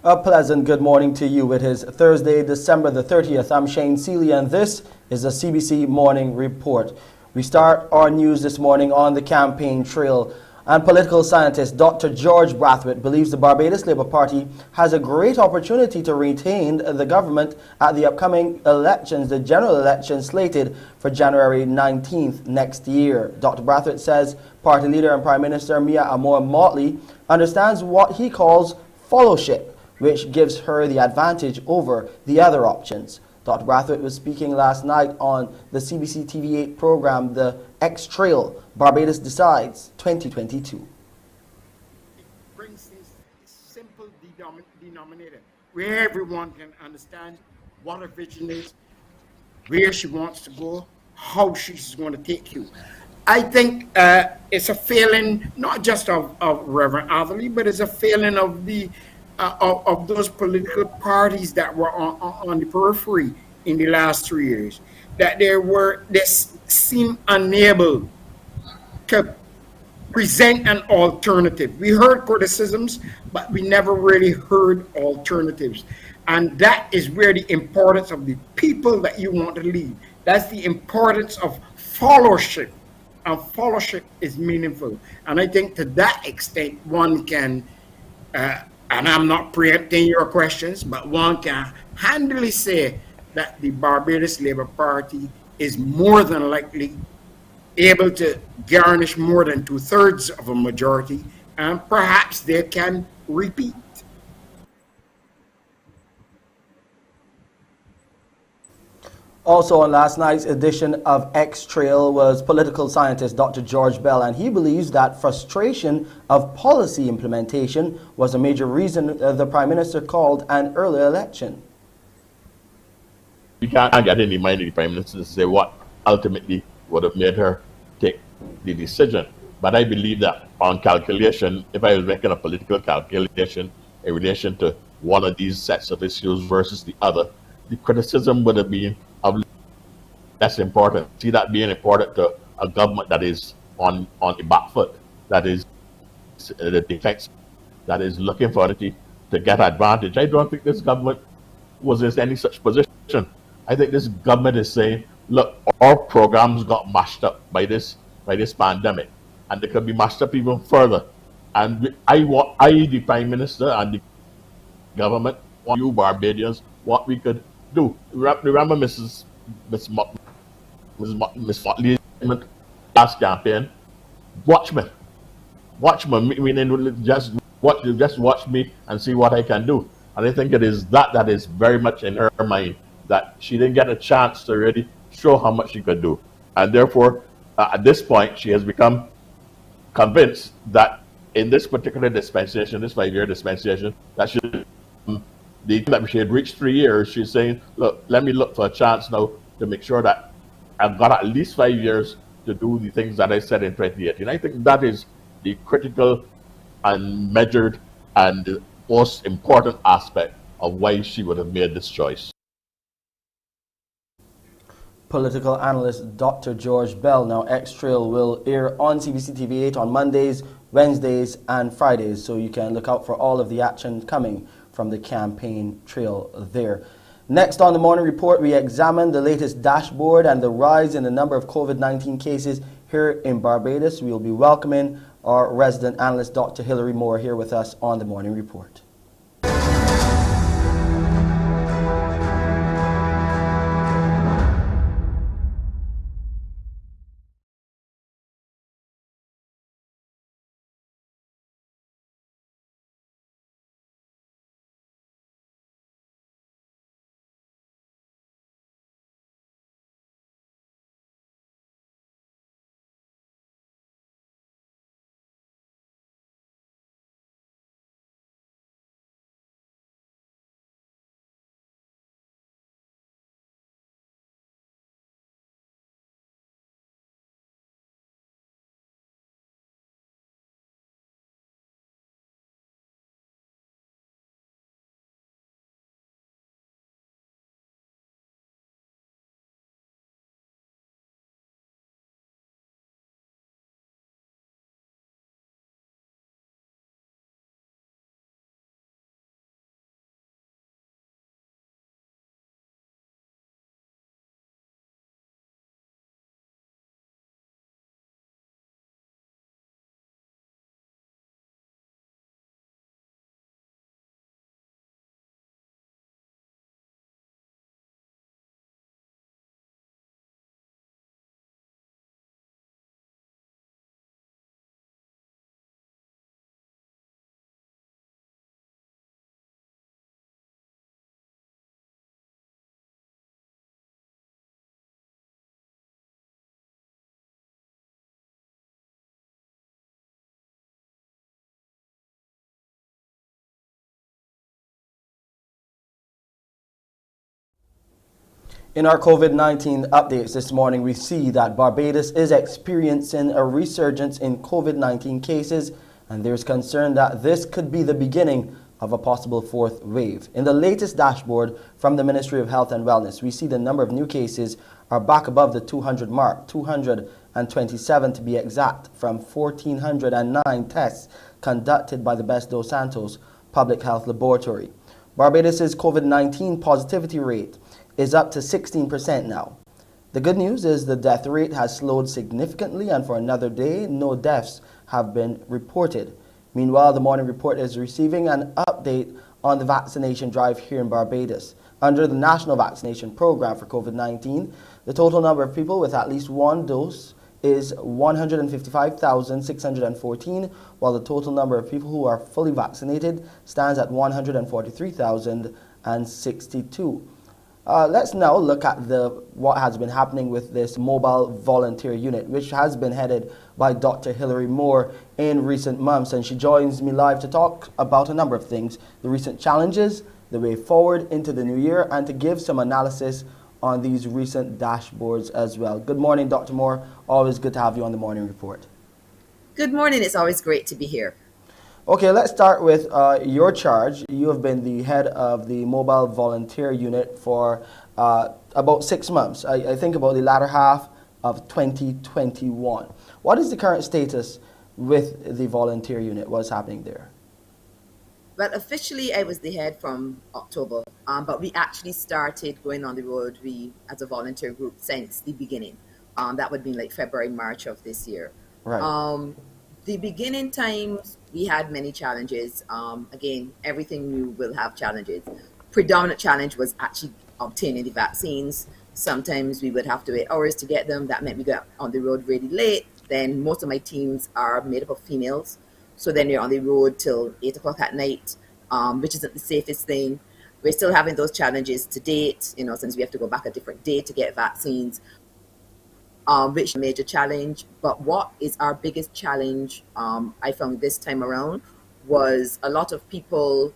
A pleasant good morning to you. It is Thursday, December the 30th. I'm Shane Seeley, and this is the CBC Morning Report. We start our news this morning on the campaign trail. And political scientist Dr. George Brathwaite believes the Barbados Labour Party has a great opportunity to retain the government at the upcoming elections, the general election slated for January 19th next year. Dr. Brathwaite says party leader and Prime Minister Mia Amor-Motley understands what he calls fellowship, which gives her the advantage over the other options. Dr. Brathwaite was speaking last night on the CBC TV8 program, The X Trail, Barbados Decides 2022. It brings this simple denominator where everyone can understand what her vision is, where she wants to go, how she's going to take you. I think it's a failing not just of Reverend Atherley, but it's a failing of the of those political parties that were on the periphery in the last 3 years, that they seem unable to present an alternative. We heard criticisms, but we never really heard alternatives. And that is where the importance of the people that you want to lead. That's the importance of fellowship. And fellowship is meaningful. And I think to that extent, one can and I'm not preempting your questions, but one can handily say that the Barbados Labour Party is more than likely able to garnish more than 2/3 of a majority, and perhaps they can repeat. Also on last night's edition of X Trail was political scientist Dr. George Bell, and he believes that frustration of policy implementation was a major reason the Prime Minister called an early election. You can't get in the mind of the Prime Minister to say what ultimately would have made her take the decision. But I believe that on calculation, if I was making a political calculation in relation to one of these sets of issues versus the other, the criticism would have been of less important. See that being important to a government that is on the back foot, that is the defense, that is looking for it to get advantage. I don't think this government was in any such position. I think this government is saying, look, our programs got mashed up by this pandemic, and they could be mashed up even further. And the Prime Minister and the government, want you Barbadians, what we could do. Remember Miss Motley's last campaign? Watch me, meaning just watch me and see what I can do. And I think it is that is very much in her mind, that she didn't get a chance to really show how much she could do. And therefore, at this point, she has become convinced that in this particular dispensation, this 5-year dispensation, that she had reached 3 years, she's saying, look, let me look for a chance now to make sure that I've got at least 5 years to do the things that I said in 2018. I think that is the critical and measured and most important aspect of why she would have made this choice. Political analyst Dr. George Bell. Now, X Trail will air on CBC TV8 on Mondays, Wednesdays, and Fridays, so you can look out for all of the action coming from the campaign trail there. Next on the Morning Report, we examine the latest dashboard and the rise in the number of COVID-19 cases here in Barbados. We will be welcoming our resident analyst, Dr. Hilary Moore, here with us on the Morning Report. In our COVID-19 updates this morning, we see that Barbados is experiencing a resurgence in COVID-19 cases, and there's concern that this could be the beginning of a possible fourth wave. In the latest dashboard from the Ministry of Health and Wellness, we see the number of new cases are back above the 200 mark, 227 to be exact, from 1,409 tests conducted by the Best dos Santos Public Health Laboratory. Barbados's COVID-19 positivity rate is up to 16% now. The good news is the death rate has slowed significantly, and for another day, no deaths have been reported. Meanwhile, the Morning Report is receiving an update on the vaccination drive here in Barbados. Under the National Vaccination Program for COVID-19, the total number of people with at least one dose is 155,614, while the total number of people who are fully vaccinated stands at 143,062. Let's now look at what has been happening with this mobile volunteer unit, which has been headed by Dr. Hilary Moore in recent months, and she joins me live to talk about a number of things: the recent challenges, the way forward into the new year, and to give some analysis on these recent dashboards as well. Good morning, Dr. Moore. Always good to have you on the Morning Report. Good morning. It's always great to be here. Okay, let's start with your charge. You have been the head of the mobile volunteer unit for about 6 months. I think about the latter half of 2021. What is the current status with the volunteer unit? What's happening there? Well, officially, I was the head from October, but we actually started going on the road, as a volunteer group, since the beginning. That would be like February, March of this year. Right. The beginning times, we had many challenges. Again, everything new will have challenges. Predominant challenge was actually obtaining the vaccines. Sometimes we would have to wait hours to get them. That meant we got on the road really late. Then most of my teams are made up of females. So then you're on the road till 8 o'clock at night, which isn't the safest thing. We're still having those challenges to date, since we have to go back a different day to get vaccines, which is a major challenge. But what is our biggest challenge, I found this time around, was a lot of people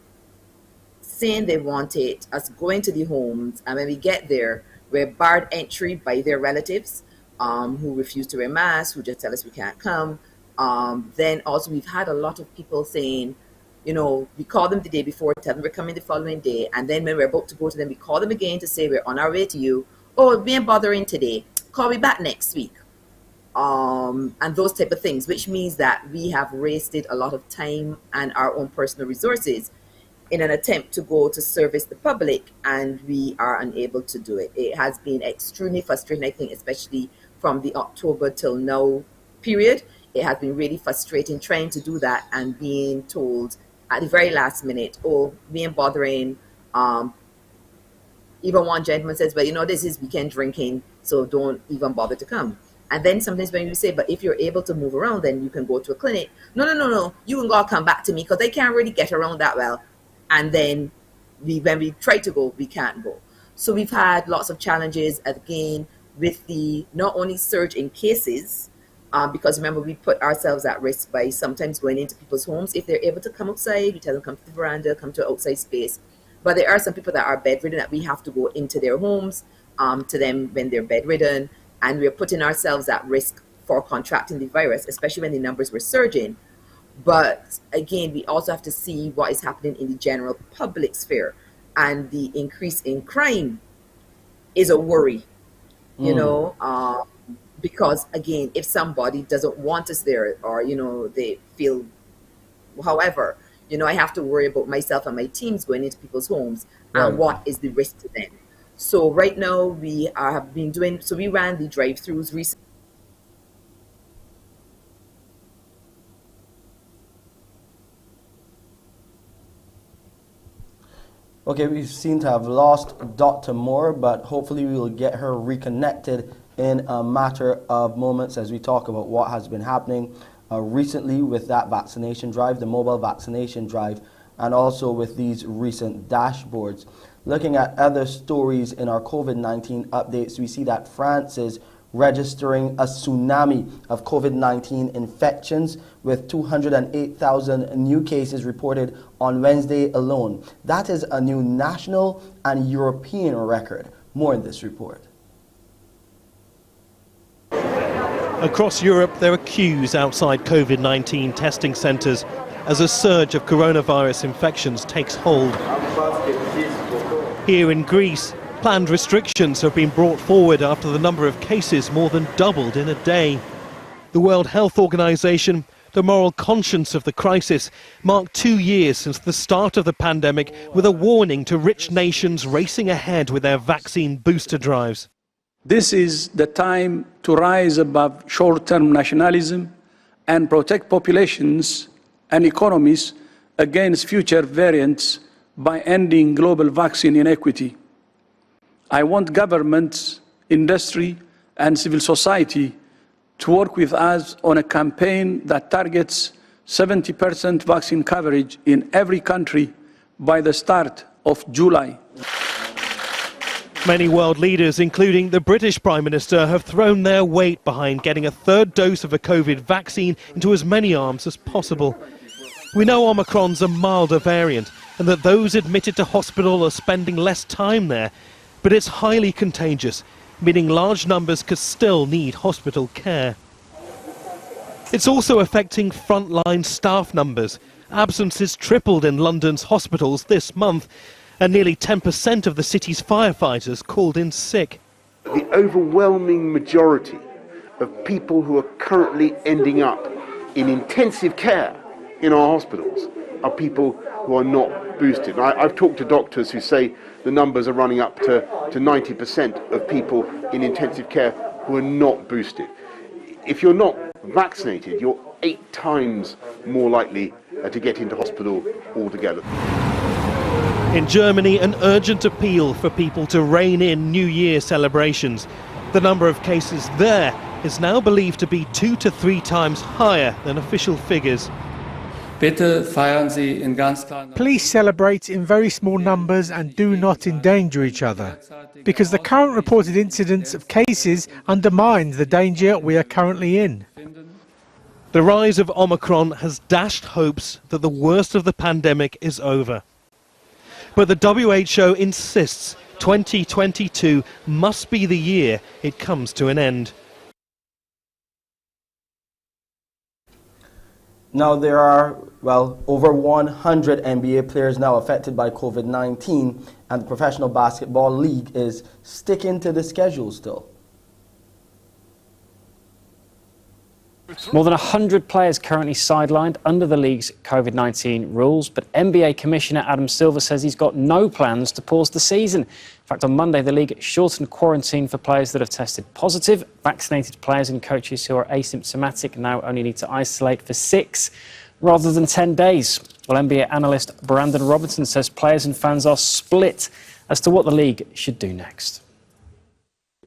saying they want it, us going to the homes, and when we get there, we're barred entry by their relatives who refuse to wear masks, who just tell us we can't come. Then also we've had a lot of people saying, we call them the day before, tell them we're coming the following day, and then when we're about to go to them, we call them again to say we're on our way to you. Oh, we ain't bothering today. Call me back next week. And those type of things, which means that we have wasted a lot of time and our own personal resources in an attempt to go to service the public, and we are unable to do it. It has been extremely frustrating, I think, especially from the October till now period. It has been really frustrating trying to do that and being told at the very last minute, oh, we ain't bothering. Even one gentleman says, well, this is weekend drinking, so don't even bother to come. And then sometimes when you say, but if you're able to move around, then you can go to a clinic. No, you can go come back to me because I can't really get around that well. And then when we try to go, we can't go. So we've had lots of challenges, again, with the not only surge in cases, because remember, we put ourselves at risk by sometimes going into people's homes. If they're able to come outside, we tell them come to the veranda, come to an outside space. But there are some people that are bedridden that we have to go into their homes to them when they're bedridden. And we're putting ourselves at risk for contracting the virus, especially when the numbers were surging. But again, we also have to see what is happening in the general public sphere. And the increase in crime is a worry, because again, if somebody doesn't want us there, or they feel however, I have to worry about myself and my teams going into people's homes, and what is the risk to them. So right now we have been doing, so we ran the drive-thrus recently. Okay, we seem to have lost Dr. Moore, but hopefully we will get her reconnected in a matter of moments as we talk about what has been happening recently with that vaccination drive, the mobile vaccination drive, and also with these recent dashboards. Looking at other stories in our COVID-19 updates, we see that France is registering a tsunami of COVID-19 infections with 208,000 new cases reported on Wednesday alone. That is a new national and European record More in this report. Across Europe, there are queues outside COVID-19 testing centres as a surge of coronavirus infections takes hold. Here in Greece, planned restrictions have been brought forward after the number of cases more than doubled in a day. The World Health Organization, the moral conscience of the crisis, marked 2 years since the start of the pandemic with a warning to rich nations racing ahead with their vaccine booster drives. This is the time to rise above short-term nationalism and protect populations and economies against future variants by ending global vaccine inequity. I want governments, industry, and civil society to work with us on a campaign that targets 70% vaccine coverage in every country by the start of July. Many world leaders, including the British Prime Minister, have thrown their weight behind getting a third dose of a COVID vaccine into as many arms as possible. We know Omicron's a milder variant and that those admitted to hospital are spending less time there, but it's highly contagious, meaning large numbers could still need hospital care. It's also affecting frontline staff numbers. Absences tripled in London's hospitals this month, and nearly 10% of the city's firefighters called in sick. The overwhelming majority of people who are currently ending up in intensive care in our hospitals are people who are not boosted. I've talked to doctors who say the numbers are running up to 90% of people in intensive care who are not boosted. If you're not vaccinated, you're 8 times more likely to get into hospital altogether. In Germany, an urgent appeal for people to rein in New Year celebrations. The number of cases there is now believed to be 2 to 3 times higher than official figures. Please celebrate in very small numbers and do not endanger each other, because the current reported incidence of cases undermines the danger we are currently in. The rise of Omicron has dashed hopes that the worst of the pandemic is over. But the WHO insists 2022 must be the year it comes to an end. Now there are, over 100 NBA players now affected by COVID-19, and the Professional Basketball League is sticking to the schedule still. More than 100 players currently sidelined under the league's COVID-19 rules, but NBA Commissioner Adam Silver says he's got no plans to pause the season. In fact, on Monday, the league shortened quarantine for players that have tested positive. Vaccinated players and coaches who are asymptomatic now only need to isolate for 6 rather than 10 days. Well, NBA analyst Brandon Robertson says players and fans are split as to what the league should do next.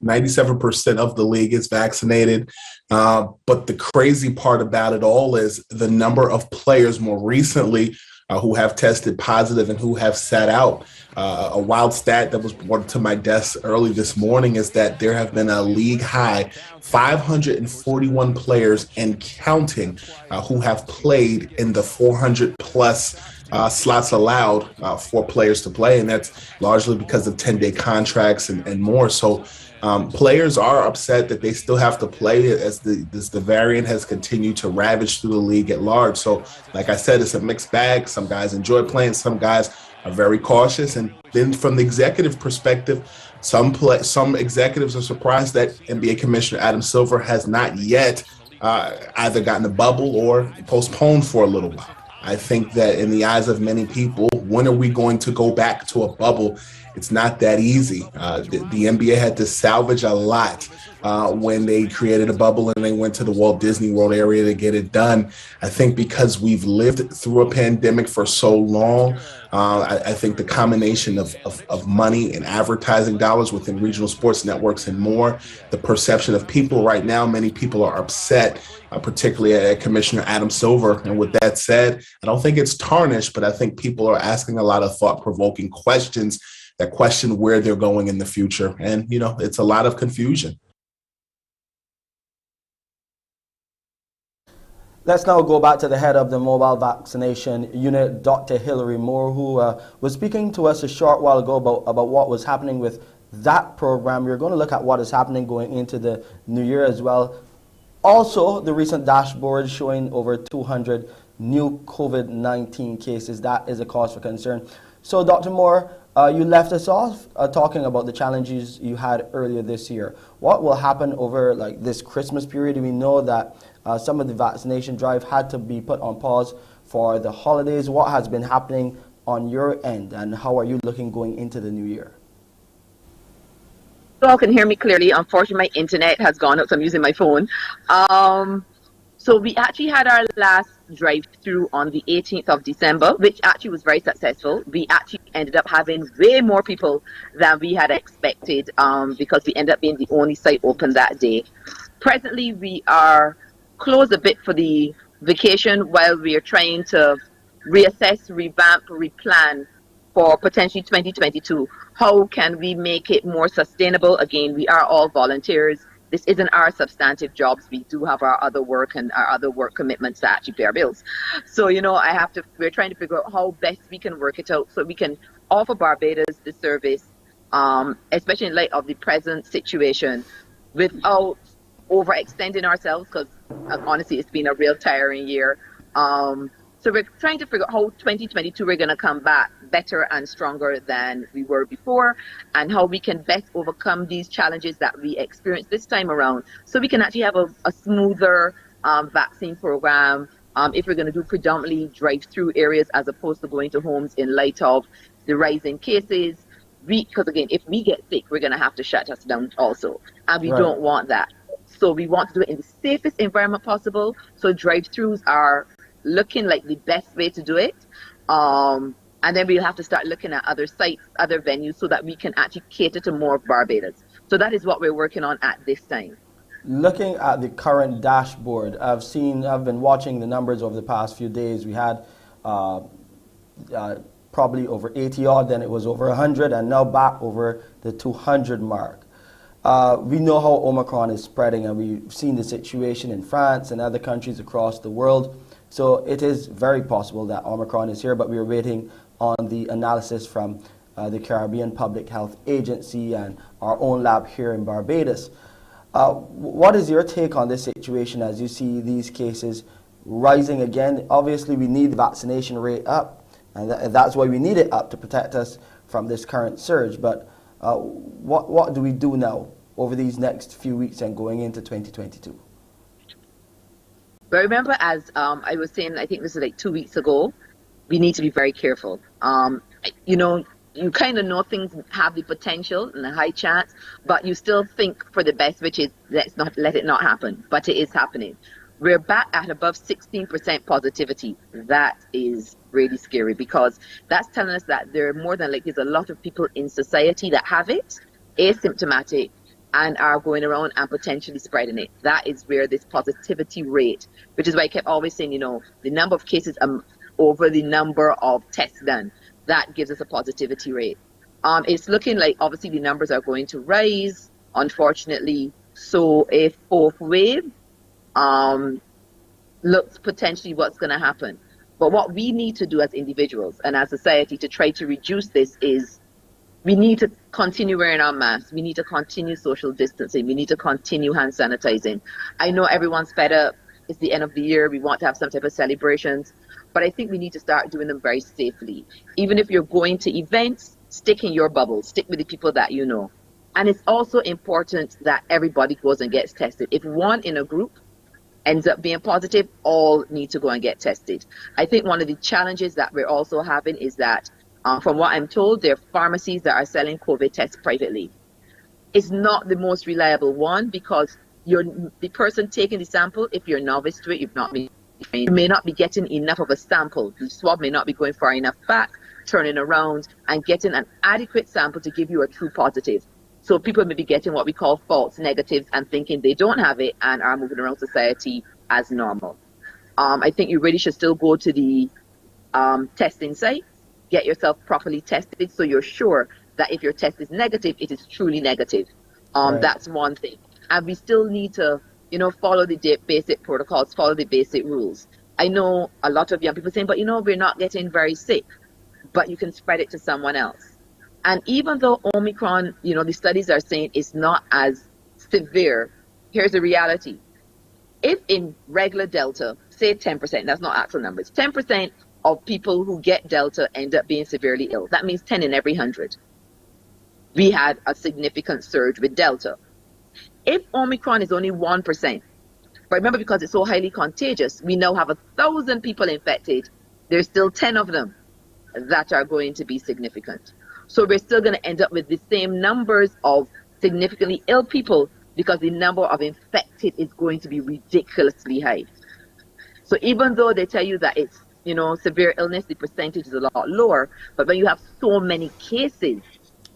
97% of the league is vaccinated. But the crazy part about it all is the number of players more recently who have tested positive and who have sat out. A wild stat that was brought to my desk early this morning is that there have been a league high 541 players and counting who have played in the 400 plus slots allowed for players to play. And that's largely because of 10-day contracts and more. So players are upset that they still have to play as the variant has continued to ravage through the league at large. So like I said, it's a mixed bag. Some guys enjoy playing, some guys are very cautious. And then from the executive perspective, some executives are surprised that NBA Commissioner Adam Silver has not yet either gotten a bubble or postponed for a little while. I think that in the eyes of many people, when are we going to go back to a bubble? It's not that easy. The NBA had to salvage a lot when they created a bubble and they went to the Walt Disney World area to get it done. I think because we've lived through a pandemic for so long, I think the combination of money and advertising dollars within regional sports networks and more, the perception of people right now, many people are upset, particularly at Commissioner Adam Silver. And with that said, I don't think it's tarnished, but I think people are asking a lot of thought-provoking questions that question where they're going in the future. And, you know, it's a lot of confusion. Let's now go back to the head of the mobile vaccination unit, Dr. Hilary Moore, who was speaking to us a short while ago about what was happening with that program. We're going to look at what is happening going into the new year as well. Also, the recent dashboard showing over 200 new COVID-19 cases. That is a cause for concern. So, Dr. Moore, you left us off talking about the challenges you had earlier this year. What will happen over this Christmas period? We know that some of the vaccination drive had to be put on pause for the holidays. What has been happening on your end, and how are you looking going into the new year? You all can hear me clearly. Unfortunately, my internet has gone up, so I'm using my phone. So we actually had our last drive-through on the 18th of December, which actually was very successful. We actually ended up having way more people than we had expected because we ended up being the only site open that day. Presently, we are closed a bit for the vacation while we are trying to reassess, revamp, replan for potentially 2022. How can we make it more sustainable? Again, we are all volunteers. This isn't our substantive jobs. We do have our other work and our other work commitments to actually pay our bills. So, we're trying to figure out how best we can work it out so we can offer Barbados the service, especially in light of the present situation, without overextending ourselves, because honestly, it's been a real tiring year. So we're trying to figure out how 2022 we're going to come back better and stronger than we were before, and how we can best overcome these challenges that we experienced this time around, so we can actually have a smoother vaccine program. If we're going to do predominantly drive-through areas as opposed to going to homes in light of the rising cases, because again, if we get sick, we're going to have to shut us down also, and we don't want that. So we want to do it in the safest environment possible. So drive-throughs are looking like the best way to do it. And then we'll have to start looking at other sites, other venues, so that we can actually cater to more of Barbados. So that is what we're working on at this time. Looking at the current dashboard, I've been watching the numbers over the past few days. We had probably over 80 odd, then it was over 100, and now back over the 200 mark. We know how Omicron is spreading, and we've seen the situation in France and other countries across the world. So it is very possible that Omicron is here, but we're waiting on the analysis from the Caribbean Public Health Agency and our own lab here in Barbados. What is your take on this situation as you see these cases rising again? Obviously, we need the vaccination rate up, and that's why we need it up to protect us from this current surge. But what do we do now over these next few weeks and going into 2022? But remember, as I was saying, I think this was like 2 weeks ago, we need to be very careful. You kind of know things have the potential and a high chance, but you still think for the best, which is let's not let it not happen. But it is happening. We're back at above 16% positivity. That is really scary, because that's telling us that there are more than there's a lot of people in society that have it, asymptomatic, and are going around and potentially spreading it. That is where this positivity rate, which is why I kept always saying, the number of cases over the number of tests done, that gives us a positivity rate. It's looking like obviously the numbers are going to rise, unfortunately. So a fourth wave looks potentially what's going to happen. But what we need to do as individuals and as society to try to reduce this is we need to continue wearing our masks. We need to continue social distancing. We need to continue hand sanitizing. I know everyone's fed up. It's the end of the year. We want to have some type of celebrations. But I think we need to start doing them very safely. Even if you're going to events, stick in your bubble. Stick with the people that you know. And it's also important that everybody goes and gets tested. If one in a group ends up being positive, all need to go and get tested. I think one of the challenges that we're also having is that from what I'm told, there are pharmacies that are selling COVID tests privately. It's not the most reliable one, because the person taking the sample, if you're novice to it, you've not been trained, you may not be getting enough of a sample. The swab may not be going far enough back, turning around and getting an adequate sample to give you a true positive. So people may be getting what we call false negatives and thinking they don't have it and are moving around society as normal. I think you really should still go to the testing site, get yourself properly tested so you're sure that if your test is negative, it is truly negative. Right. That's one thing. And we still need to, follow the basic protocols, follow the basic rules. I know a lot of young people saying, but we're not getting very sick, but you can spread it to someone else. And even though Omicron, the studies are saying it's not as severe, here's the reality. If in regular Delta, say 10%, that's not actual numbers, 10% of people who get Delta end up being severely ill. That means 10 in every 100. We had a significant surge with Delta. If Omicron is only 1%, but remember, because it's so highly contagious, we now have 1,000 people infected. There's still 10 of them that are going to be significant. So we're still going to end up with the same numbers of significantly ill people because the number of infected is going to be ridiculously high. So even though they tell you that it's, severe illness, the percentage is a lot lower, but when you have so many cases,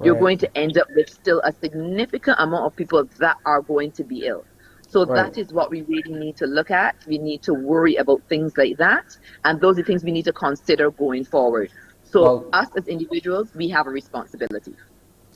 you're going to end up with still a significant amount of people that are going to be ill. So that is what we really need to look at. We need to worry about things like that. And those are things we need to consider going forward. So us as individuals, we have a responsibility.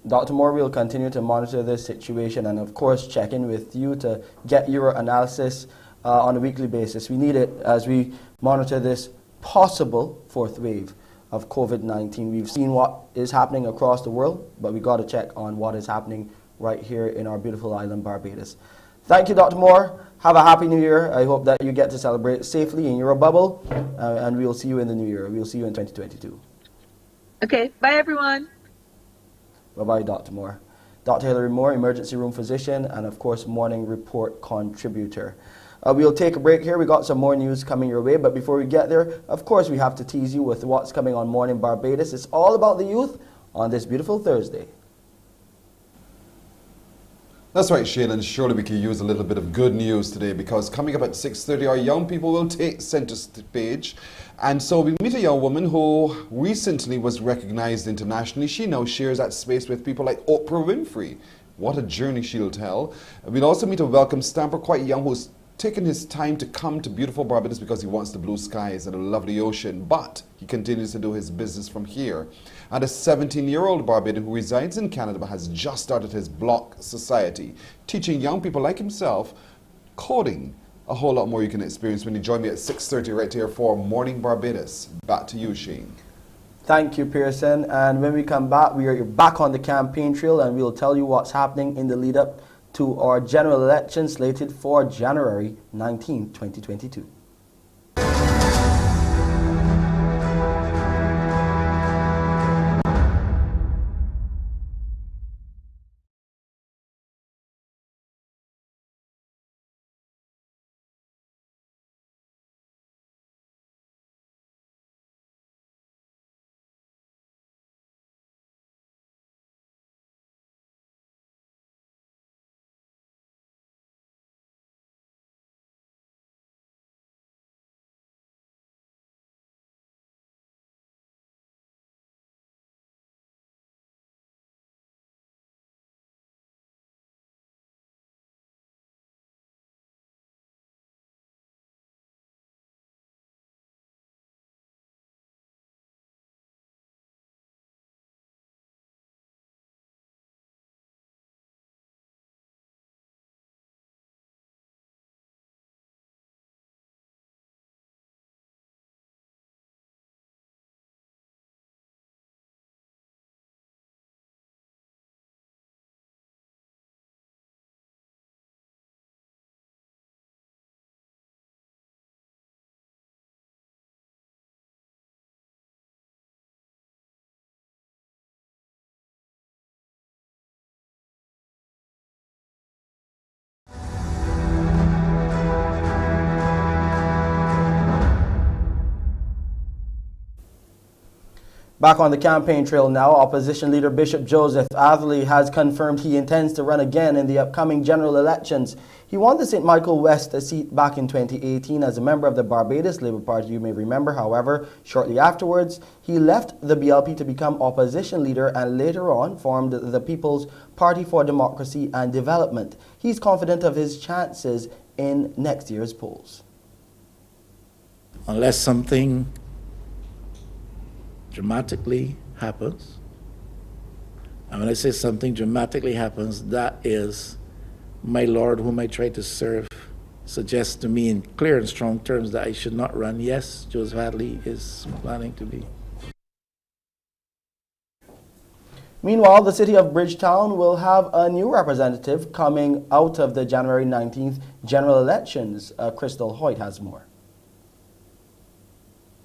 Dr. Moore will continue to monitor this situation and, of course, check in with you to get your analysis on a weekly basis. We need it as we monitor this possible fourth wave of COVID-19. We've seen what is happening across the world, but we got to check on what is happening right here in our beautiful island, Barbados. Thank you, Dr. Moore. Have a happy new year. I hope that you get to celebrate safely in your bubble, and we'll see you in the new year. We'll see you in 2022. Okay, bye everyone. Bye-bye, Dr. Moore. Dr. Hilary Moore, emergency room physician, and of course, morning report contributor. We'll take a break here. We got some more news coming your way, but before we get there, of course, we have to tease you with what's coming on Mornin Barbados. It's all about the youth on this beautiful Thursday. That's right, Shane, and surely we could use a little bit of good news today because coming up at 6:30, our young people will take center stage. And so we meet a young woman who recently was recognized internationally. She now shares that space with people like Oprah Winfrey. What a journey she'll tell. We'll also meet a welcome stamper, quite young, who's taken his time to come to beautiful Barbados because he wants the blue skies and a lovely ocean, but he continues to do his business from here. And a 17-year-old Barbadian who resides in Canada but has just started his Block Society, teaching young people like himself coding. A whole lot more you can experience when you join me at 6:30 right here for Morning Barbados. Back to you, Shane. Thank you, Pearson. And when we come back, we are back on the campaign trail and we'll tell you what's happening in the lead up to our general election slated for January 19, 2022. Back on the campaign trail now, opposition leader Bishop Joseph Atherley has confirmed he intends to run again in the upcoming general elections. He won the St. Michael West seat back in 2018 as a member of the Barbados Labour Party, you may remember. However, shortly afterwards, he left the BLP to become opposition leader and later on formed the People's Party for Democracy and Development. He's confident of his chances in next year's polls. Unless something dramatically happens, and when I say something dramatically happens, that is my Lord whom I try to serve suggests to me in clear and strong terms that I should not run. Yes, Joseph Atherley is planning to be. Meanwhile, the city of Bridgetown will have a new representative coming out of the January 19th general elections. Crystal Hoyt has more.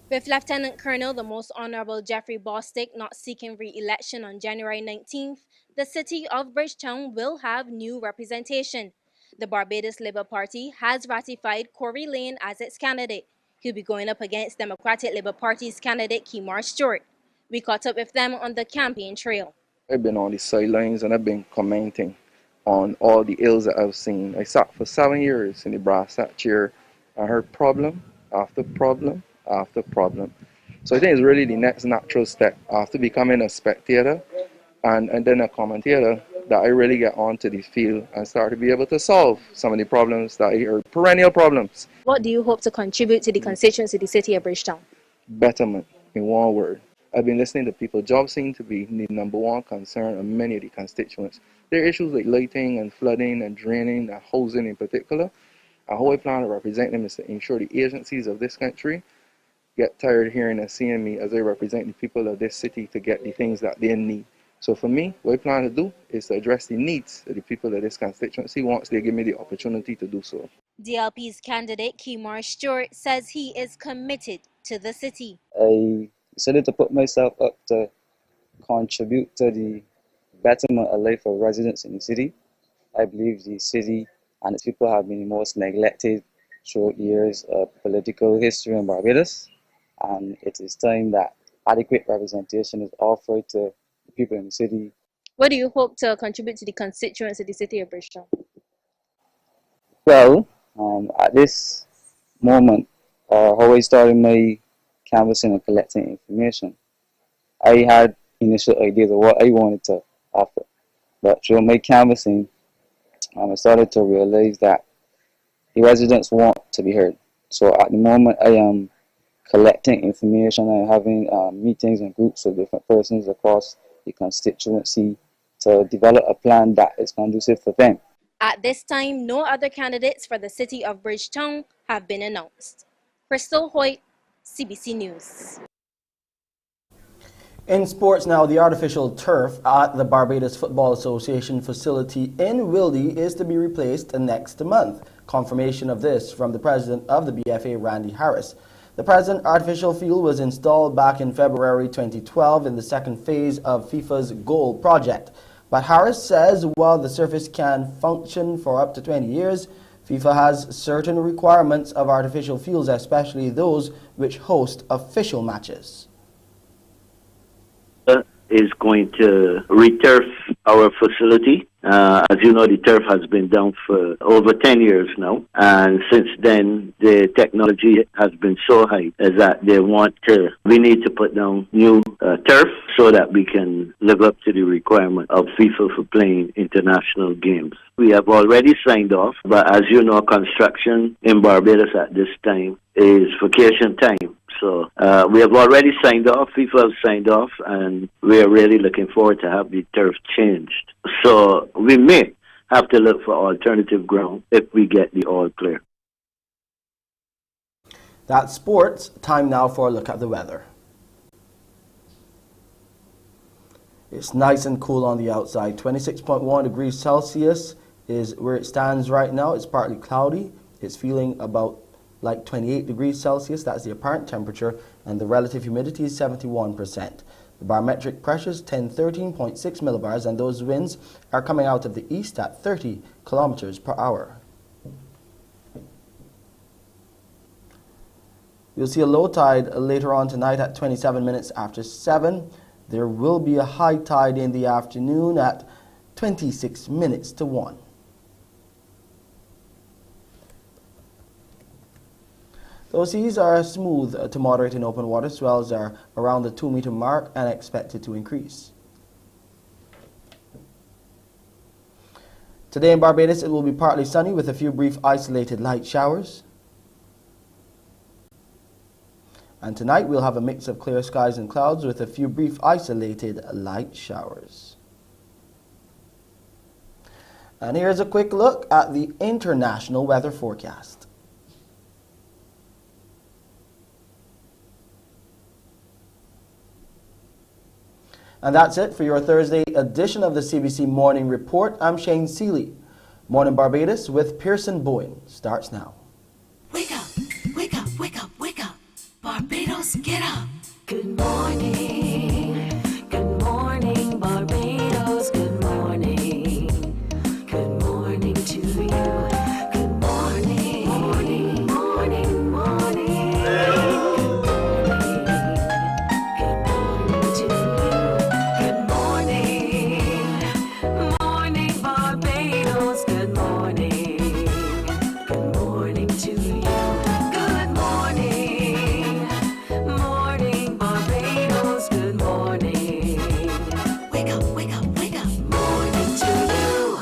With Lieutenant Colonel the Most Honorable Jeffrey Bostick not seeking re-election on January 19th, the city of Bridgetown will have new representation. The Barbados Labour Party has ratified Corey Lane as its candidate. He'll be going up against Democratic Labour Party's candidate Kemar Stewart. We caught up with them on the campaign trail. I've been on the sidelines and I've been commenting on all the ills that I've seen. I sat for 7 years in the brass chair. I heard problem after problem after problem. So I think it's really the next natural step after becoming a spectator and then a commentator that I really get onto the field and start to be able to solve some of the problems that I hear, perennial problems. What do you hope to contribute to the constituents of the city of Bridgetown? Betterment, in one word. I've been listening to people. Jobs seem to be the #1 concern of many of the constituents. There are issues like lighting and flooding and draining and housing in particular. And how I plan to represent them is to ensure the agencies of this country get tired of hearing and seeing me as I represent the people of this city to get the things that they need. So for me, what I plan to do is to address the needs of the people of this constituency once they give me the opportunity to do so. DLP's candidate Kemar Stewart says he is committed to the city. I decided to put myself up to contribute to the betterment of life of residents in the city. I believe the city and its people have been the most neglected throughout years of political history in Barbados, and it is time that adequate representation is offered to the people in the city. What do you hope to contribute to the constituents of the city of Bridgetown? Well, at this moment, how I started my canvassing and collecting information, I had initial ideas of what I wanted to offer. But through my canvassing, I started to realize that the residents want to be heard. So at the moment, I am collecting information and having meetings and groups with different persons across the constituency to develop a plan that is conducive for them. At this time, no other candidates for the city of Bridgetown have been announced. Crystal Hoyt, CBC News. In sports now, the artificial turf at the Barbados Football Association facility in Wildy is to be replaced next month. Confirmation of this from the president of the BFA, Randy Harris. The present artificial field was installed back in February 2012 in the second phase of FIFA's Goal project. But Harris says while the surface can function for up to 20 years, FIFA has certain requirements of artificial fields, especially those which host official matches. Is going to re-turf our facility. As you know, the turf has been down for over 10 years now, and since then the technology has been so high is that we need to put down new turf so that we can live up to the requirement of FIFA for playing international games. We have already signed off, but as you know, construction in Barbados at this time is vacation time. So we have already signed off, FIFA have signed off, and we are really looking forward to have the turf changed. So we may have to look for alternative ground if we get the all clear. That's sports. Time now for a look at the weather. It's nice and cool on the outside. 26.1 degrees Celsius is where it stands right now. It's partly cloudy. It's feeling about like 28 degrees Celsius, that's the apparent temperature, and the relative humidity is 71%. The barometric pressure is 13.6 millibars, and those winds are coming out of the east at 30 kilometers per hour. You'll see a low tide later on tonight at 27 minutes after 7. There will be a high tide in the afternoon at 26 minutes to 1. Those seas are smooth to moderate in open water. Swells are around the 2-meter mark and expected to increase. Today in Barbados, it will be partly sunny with a few brief isolated light showers. And tonight we'll have a mix of clear skies and clouds with a few brief isolated light showers. And here's a quick look at the international weather forecast. And that's it for your Thursday edition of the CBC Morning Report. I'm Shane Seeley. Mornin Barbados with Pearson Bowen starts now. Wake up, wake up, wake up, wake up. Barbados, get up. Good morning. Good morning, Barbados. Good morning. Good morning to you. Good morning. Morning, morning, morning. Good morning to you. Good morning. Morning, Barbados. Good morning. Good morning to you. Good morning. Morning, Barbados. Good morning. Wake up, wake up, wake up. Morning to you.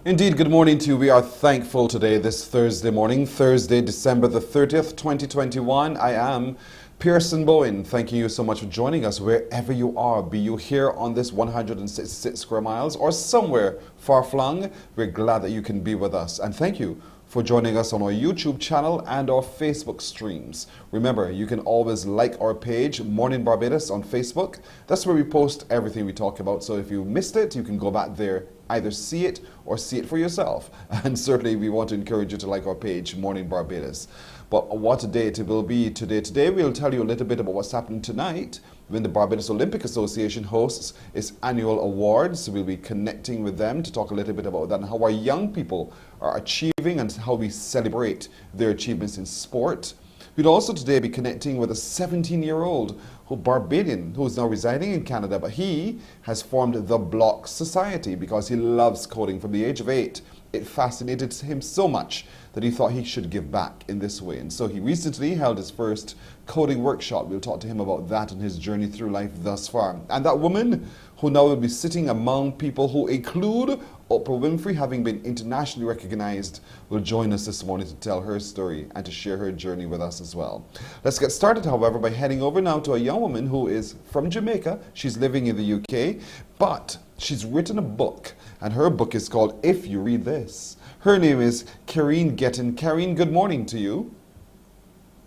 Indeed, good morning to you. We are thankful today, this Thursday morning, Thursday, December the 30th, 2021. I am Pearson Bowen. Thanking you so much for joining us wherever you are, be you here on this 166 square miles or somewhere far-flung. We're glad that you can be with us. And thank you for joining us on our YouTube channel and our Facebook streams. Remember, you can always like our page, Mornin Barbados, on Facebook. That's where we post everything we talk about. So if you missed it, you can go back there, either see it or see it for yourself. And certainly we want to encourage you to like our page, Mornin Barbados. But what a day it will be today. Today we'll tell you a little bit about what's happening tonight when the Barbados Olympic Association hosts its annual awards. We'll be connecting with them to talk a little bit about that and how our young people are achieving and how we celebrate their achievements in sport. We'll also today be connecting with a 17-year-old Barbadian who is now residing in Canada, but he has formed the Block Society because he loves coding from the age of 8. It fascinated him so much that he thought he should give back in this way. And so he recently held his first coding workshop. We'll talk to him about that and his journey through life thus far. And that woman who now will be sitting among people who include Oprah Winfrey, having been internationally recognized, will join us this morning to tell her story and to share her journey with us as well. Let's get started, however, by heading over now to a young woman who is from Jamaica. She's living in the UK, but she's written a book, and her book is called If You Read This. Her name is KEREEN GETTEN. KEREEN, good morning to you.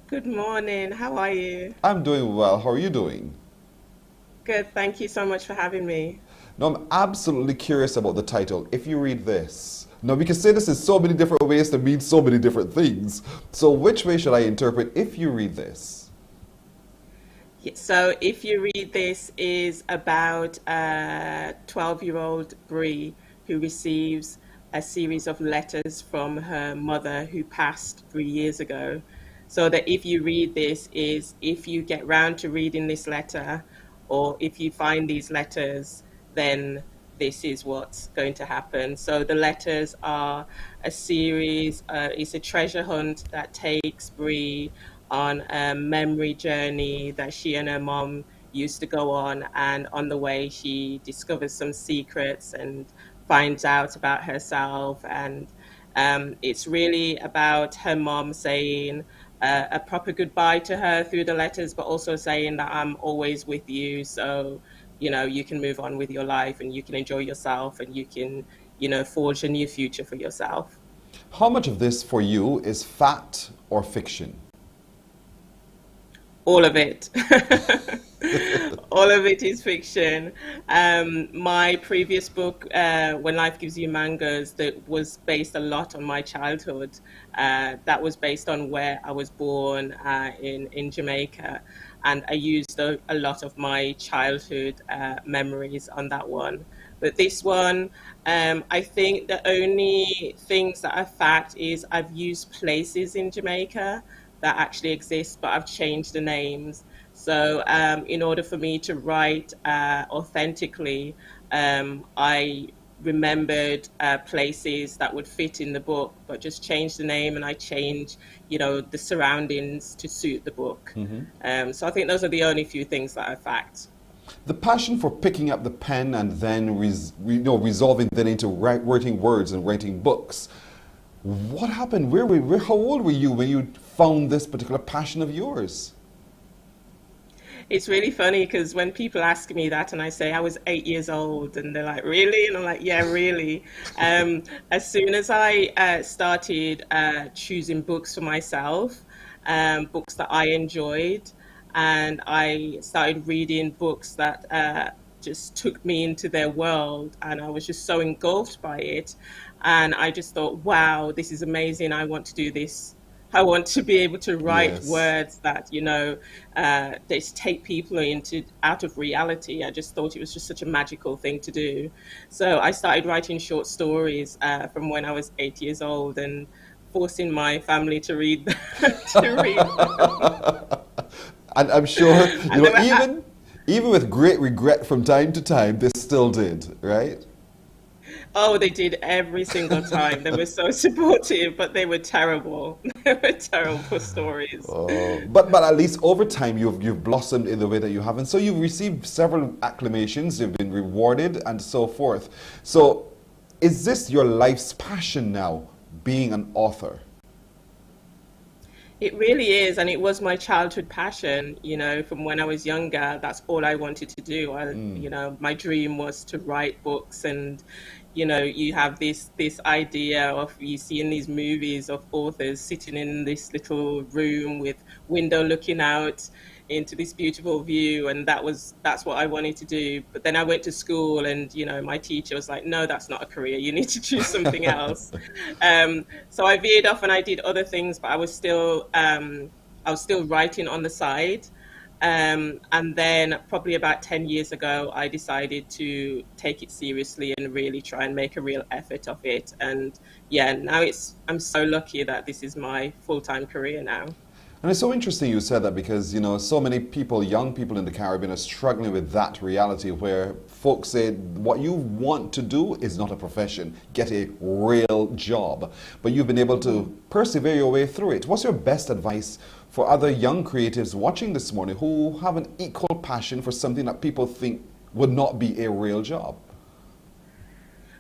Good morning. How are you? I'm doing well. How are you doing? Good. Thank you so much for having me. Now, I'm absolutely curious about the title, If You Read This. Now, we can say this in so many different ways to mean so many different things. So which way should I interpret If You Read This? So If You Read This is about a 12-year-old Bree who receives a series of letters from her mother who passed 3 years ago. So that if you read this is if you get round to reading this letter, or if you find these letters, then this is what's going to happen. So the letters are a series, it's a treasure hunt that takes Bree on a memory journey that she and her mom used to go on, and on the way she discovers some secrets and finds out about herself. And it's really about her mom saying a proper goodbye to her through the letters, but also saying that I'm always with you, so you know you can move on with your life and you can enjoy yourself and you can, you know, forge a new future for yourself. How much of this for you is fact or fiction? All of it. All of it is fiction. My previous book, When Life Gives You Mangoes, that was based a lot on my childhood. That was based on where I was born in Jamaica. And I used a lot of my childhood memories on that one. But this one, I think the only things that are fact is I've used places in Jamaica that actually exist, but I've changed the names. So in order for me to write authentically, I remembered places that would fit in the book, but just changed the name, and I changed, you know, the surroundings to suit the book. So I think those are the only few things that are facts. The passion for picking up the pen and then resolving then into writing words and writing books. What happened? How old were you when you found this particular passion of yours? It's really funny because when people ask me that and I say I was 8 years old and they're like, really? And I'm like, yeah, really. As soon as I started choosing books for myself, books that I enjoyed, and I started reading books that just took me into their world, and I was just so engulfed by it. And I just thought, wow, this is amazing. I want to do this. I want to be able to write words that, they take people out of reality. I just thought it was just such a magical thing to do. So I started writing short stories from when I was 8 years old, and forcing my family to read them. And I'm sure, even with great regret from time to time, they still did, right? Oh, they did every single time. They were so supportive, but they were terrible. They were terrible stories. Oh, but at least over time you've blossomed in the way that you have, and so you've received several acclamations. You've been rewarded and so forth. So, is this your life's passion now, being an author? It really is, and it was my childhood passion. From when I was younger, that's all I wanted to do. My dream was to write books, and you have this idea of, you see in these movies of authors sitting in this little room with window looking out into this beautiful view, and that's what I wanted to do. But then I went to school, and my teacher was like, no, that's not a career, you need to choose something else. So I veered off and I did other things, but I was still writing on the side. And then probably about 10 years ago, I decided to take it seriously and really try and make a real effort of it. And yeah, now I'm so lucky that this is my full-time career now. And it's so interesting you said that, because so many people, young people in the Caribbean, are struggling with that reality where folks say what you want to do is not a profession, get a real job. But you've been able to persevere your way through it. What's your best advice for other young creatives watching this morning who have an equal passion for something that people think would not be a real job?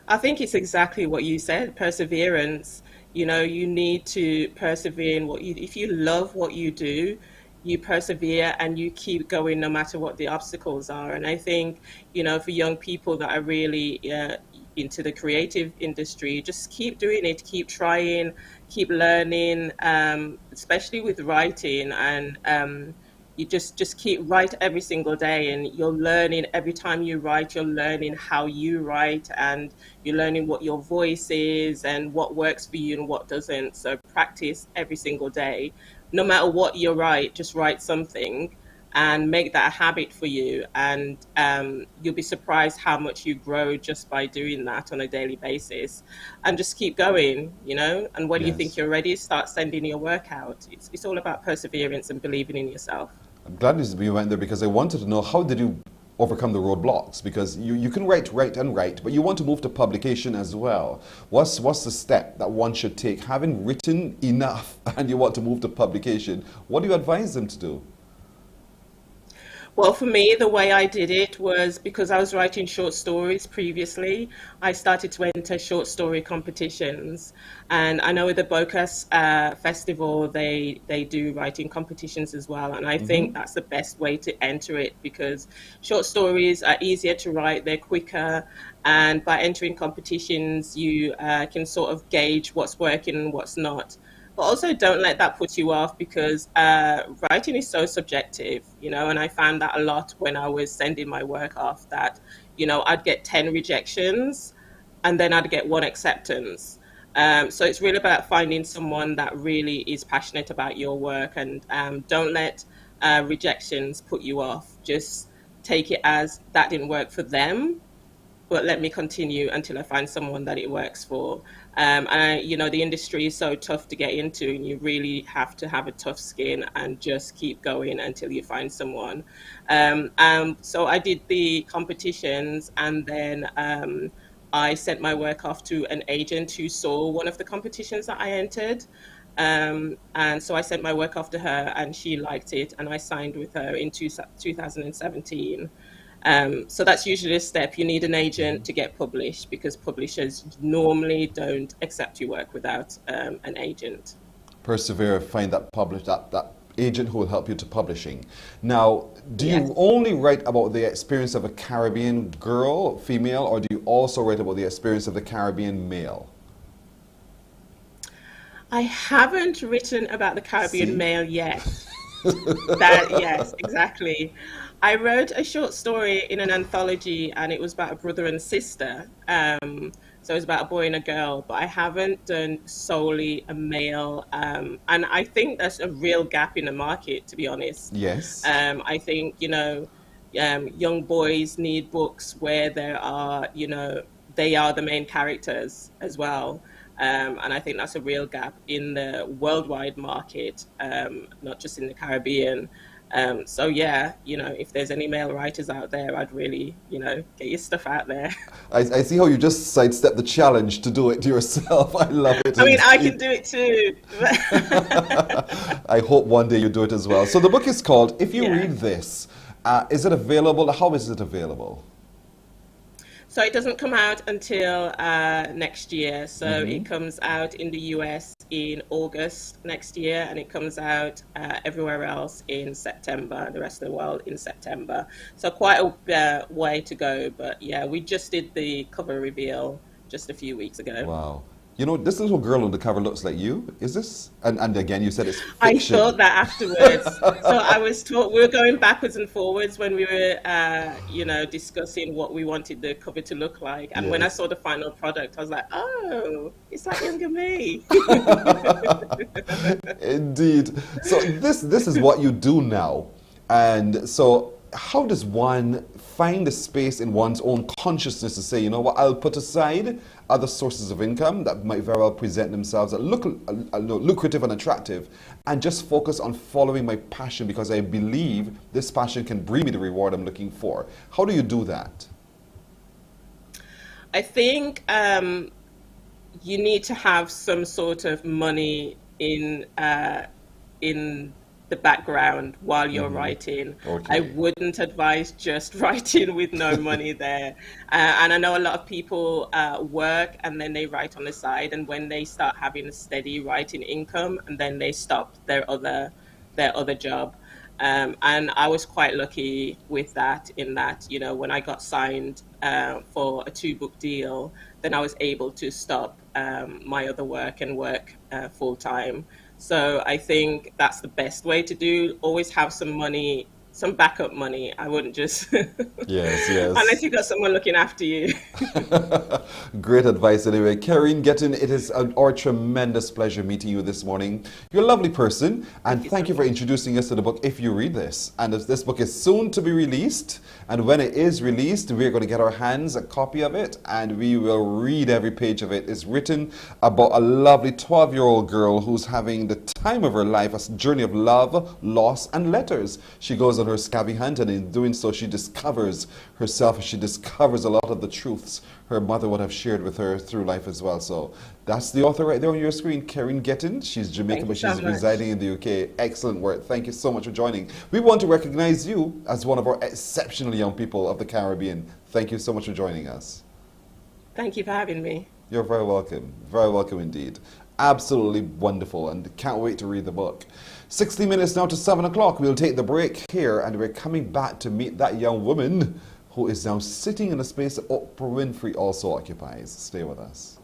I think it's exactly what you said, perseverance. You need to persevere in if you love what you do, you persevere and you keep going no matter what the obstacles are. And I think, for young people that are really into the creative industry, just keep doing it, keep trying, keep learning, especially with writing. And you just keep write every single day, and you're learning every time you write. You're learning how you write, and you're learning what your voice is and what works for you and what doesn't. So practice every single day. No matter what you write, just write something and make that a habit for you, and you'll be surprised how much you grow just by doing that on a daily basis. And just keep going, and when you think you're ready, start sending your work out. It's all about perseverance and believing in yourself. I'm glad you went there, because I wanted to know, how did you overcome the roadblocks? Because you can write, but you want to move to publication as well. What's the step that one should take? Having written enough and you want to move to publication, what do you advise them to do? Well, for me, the way I did it was, because I was writing short stories previously, I started to enter short story competitions. And I know with the Bocas Festival, they do writing competitions as well. And I think that's the best way to enter it, because short stories are easier to write, they're quicker. And by entering competitions, you can sort of gauge what's working and what's not. But also don't let that put you off, because writing is so subjective, and I found that a lot when I was sending my work off, that, I'd get 10 rejections and then I'd get 1 acceptance. So it's really about finding someone that really is passionate about your work, and don't let rejections put you off. Just take it as that didn't work for them, but let me continue until I find someone that it works for. And the industry is so tough to get into, and you really have to have a tough skin and just keep going until you find someone. So I did the competitions, and then I sent my work off to an agent who saw one of the competitions that I entered. And so I sent my work off to her, and she liked it, and I signed with her in 2017. So that's usually a step. You need an agent to get published, because publishers normally don't accept your work without an agent. Persevere, find that agent who will help you to publishing. Now, do you only write about the experience of a Caribbean girl, female, or do you also write about the experience of the Caribbean male? I haven't written about the Caribbean male yet. That, yes, exactly. I wrote a short story in an anthology, and it was about a brother and sister. So it's about a boy and a girl, but I haven't done solely a male. And I think that's a real gap in the market, to be honest. Yes. I think, young boys need books where there are, they are the main characters as well. And I think that's a real gap in the worldwide market, not just in the Caribbean. So yeah, if there's any male writers out there, I'd really, get your stuff out there. I see how you just sidestepped the challenge to do it yourself. I love it. I mean, I can do it too. I hope one day you do it as well. So the book is called If You Read This. Is it available? How is it available? So it doesn't come out until next year. So it comes out in the US in August next year, and it comes out everywhere else in September, the rest of the world in September. So quite a way to go. But yeah, we just did the cover reveal just a few weeks ago. Wow. This little girl on the cover looks like you. Is this? And again, you said it's fiction. I thought that afterwards. So I was taught, we were going backwards and forwards when we were, discussing what we wanted the cover to look like. And when I saw the final product, I was like, oh, it's like younger me. Indeed. So this is what you do now. And so how does one find the space in one's own consciousness to say, you know what, I'll put aside other sources of income that might very well present themselves that look lucrative and attractive, and just focus on following my passion because I believe this passion can bring me the reward I'm looking for. How do you do that? I think you need to have some sort of money in the background while you're writing. Okay. I wouldn't advise just writing with no money there. And I know a lot of people work and then they write on the side, and when they start having a steady writing income, and then they stop their other job. And I was quite lucky with that, in that, when I got signed for a 2-book deal, then I was able to stop my other work and work full time. So I think that's the best way to do. Always have some money, some backup money. I wouldn't just yes unless you've got someone looking after you. Great advice anyway. KEREEN, GETTEN, it is our tremendous pleasure meeting you this morning. You're a lovely person, and thank you for introducing us to the book If You Read This. And this book is soon to be released, and when it is released, we're going to get our hands a copy of it, and we will read every page of it. It's written about a lovely 12-year-old girl who's having the time of her life, a journey of love, loss, and letters. She goes on her scavenger hunt, and in doing so, she discovers herself. She discovers a lot of the truths her mother would have shared with her through life as well. So that's the author right there on your screen, KEREEN GETTEN. She's Jamaican, but she's residing in the UK. Excellent work. Thank you so much for joining. We want to recognize you as one of our exceptional young people of the Caribbean. Thank you so much for joining us. Thank you for having me. You're very welcome. Very welcome indeed. Absolutely wonderful, and can't wait to read the book. 60 minutes now to 7 o'clock. We'll take the break here, and we're coming back to meet that young woman who is now sitting in a space that Oprah Winfrey also occupies. Stay with us.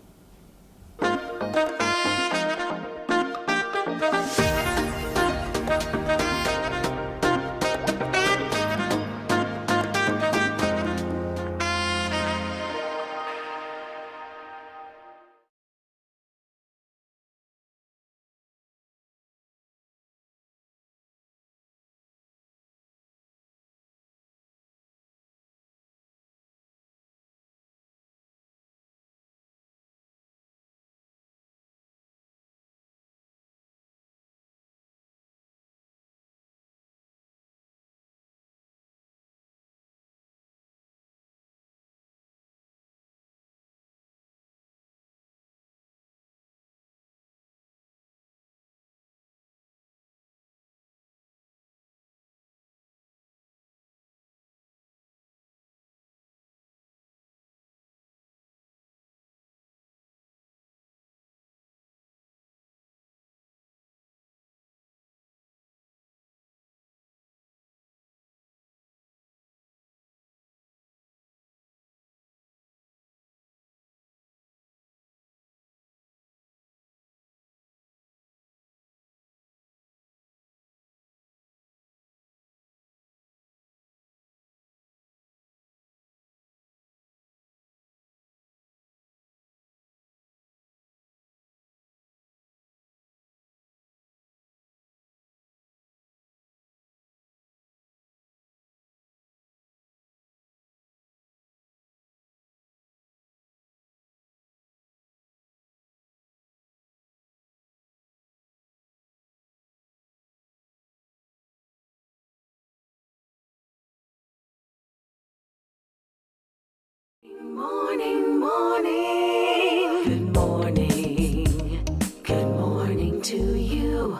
Morning, morning. Good morning. Good morning to you.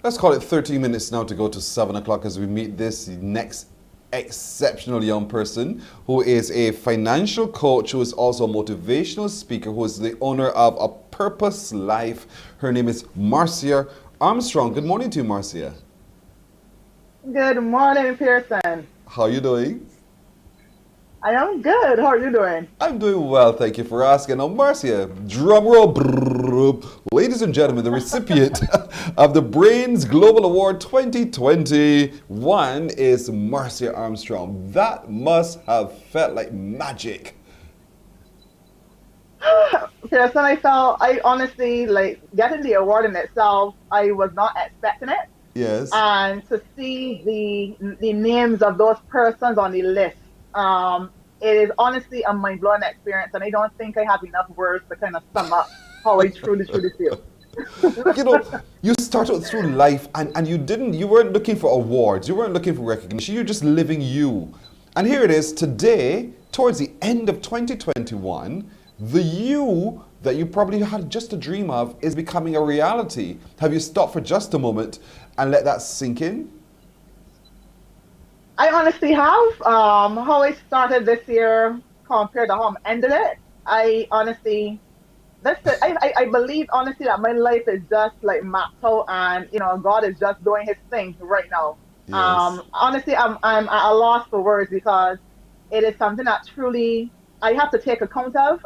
Let's call it 13 minutes now to go to 7 o'clock as we meet this next exceptional young person who is a financial coach, who is also a motivational speaker, who is the owner of A Purpose Life. Her name is Marcia Armstrong. Good morning to you, Marcia. Good morning, Pearson. How are you doing? I am good. How are you doing? I'm doing well, thank you for asking. Now, Marcia, drum roll. Ladies and gentlemen, the recipient of the Brainz Global Award 2021 is Marcia Armstrong. That must have felt like magic. Pearson, I honestly, like, getting the award in itself, I was not expecting it. Yes. And to see the names of those persons on the list, it is honestly a mind-blowing experience, and I don't think I have enough words to kind of sum up how I truly feel. You know, you started through life and you weren't looking for awards, you weren't looking for recognition, you're just living you. And here it is today, towards the end of 2021, the you that you probably had just a dream of is becoming a reality. Have you stopped for just a moment and let that sink in? I honestly have. How I started this year compared to how I ended it, I believe honestly that my life is just like mapped out, and God is just doing His thing right now. Yes. Honestly, I'm at a loss for words, because it is something that truly I have to take account of.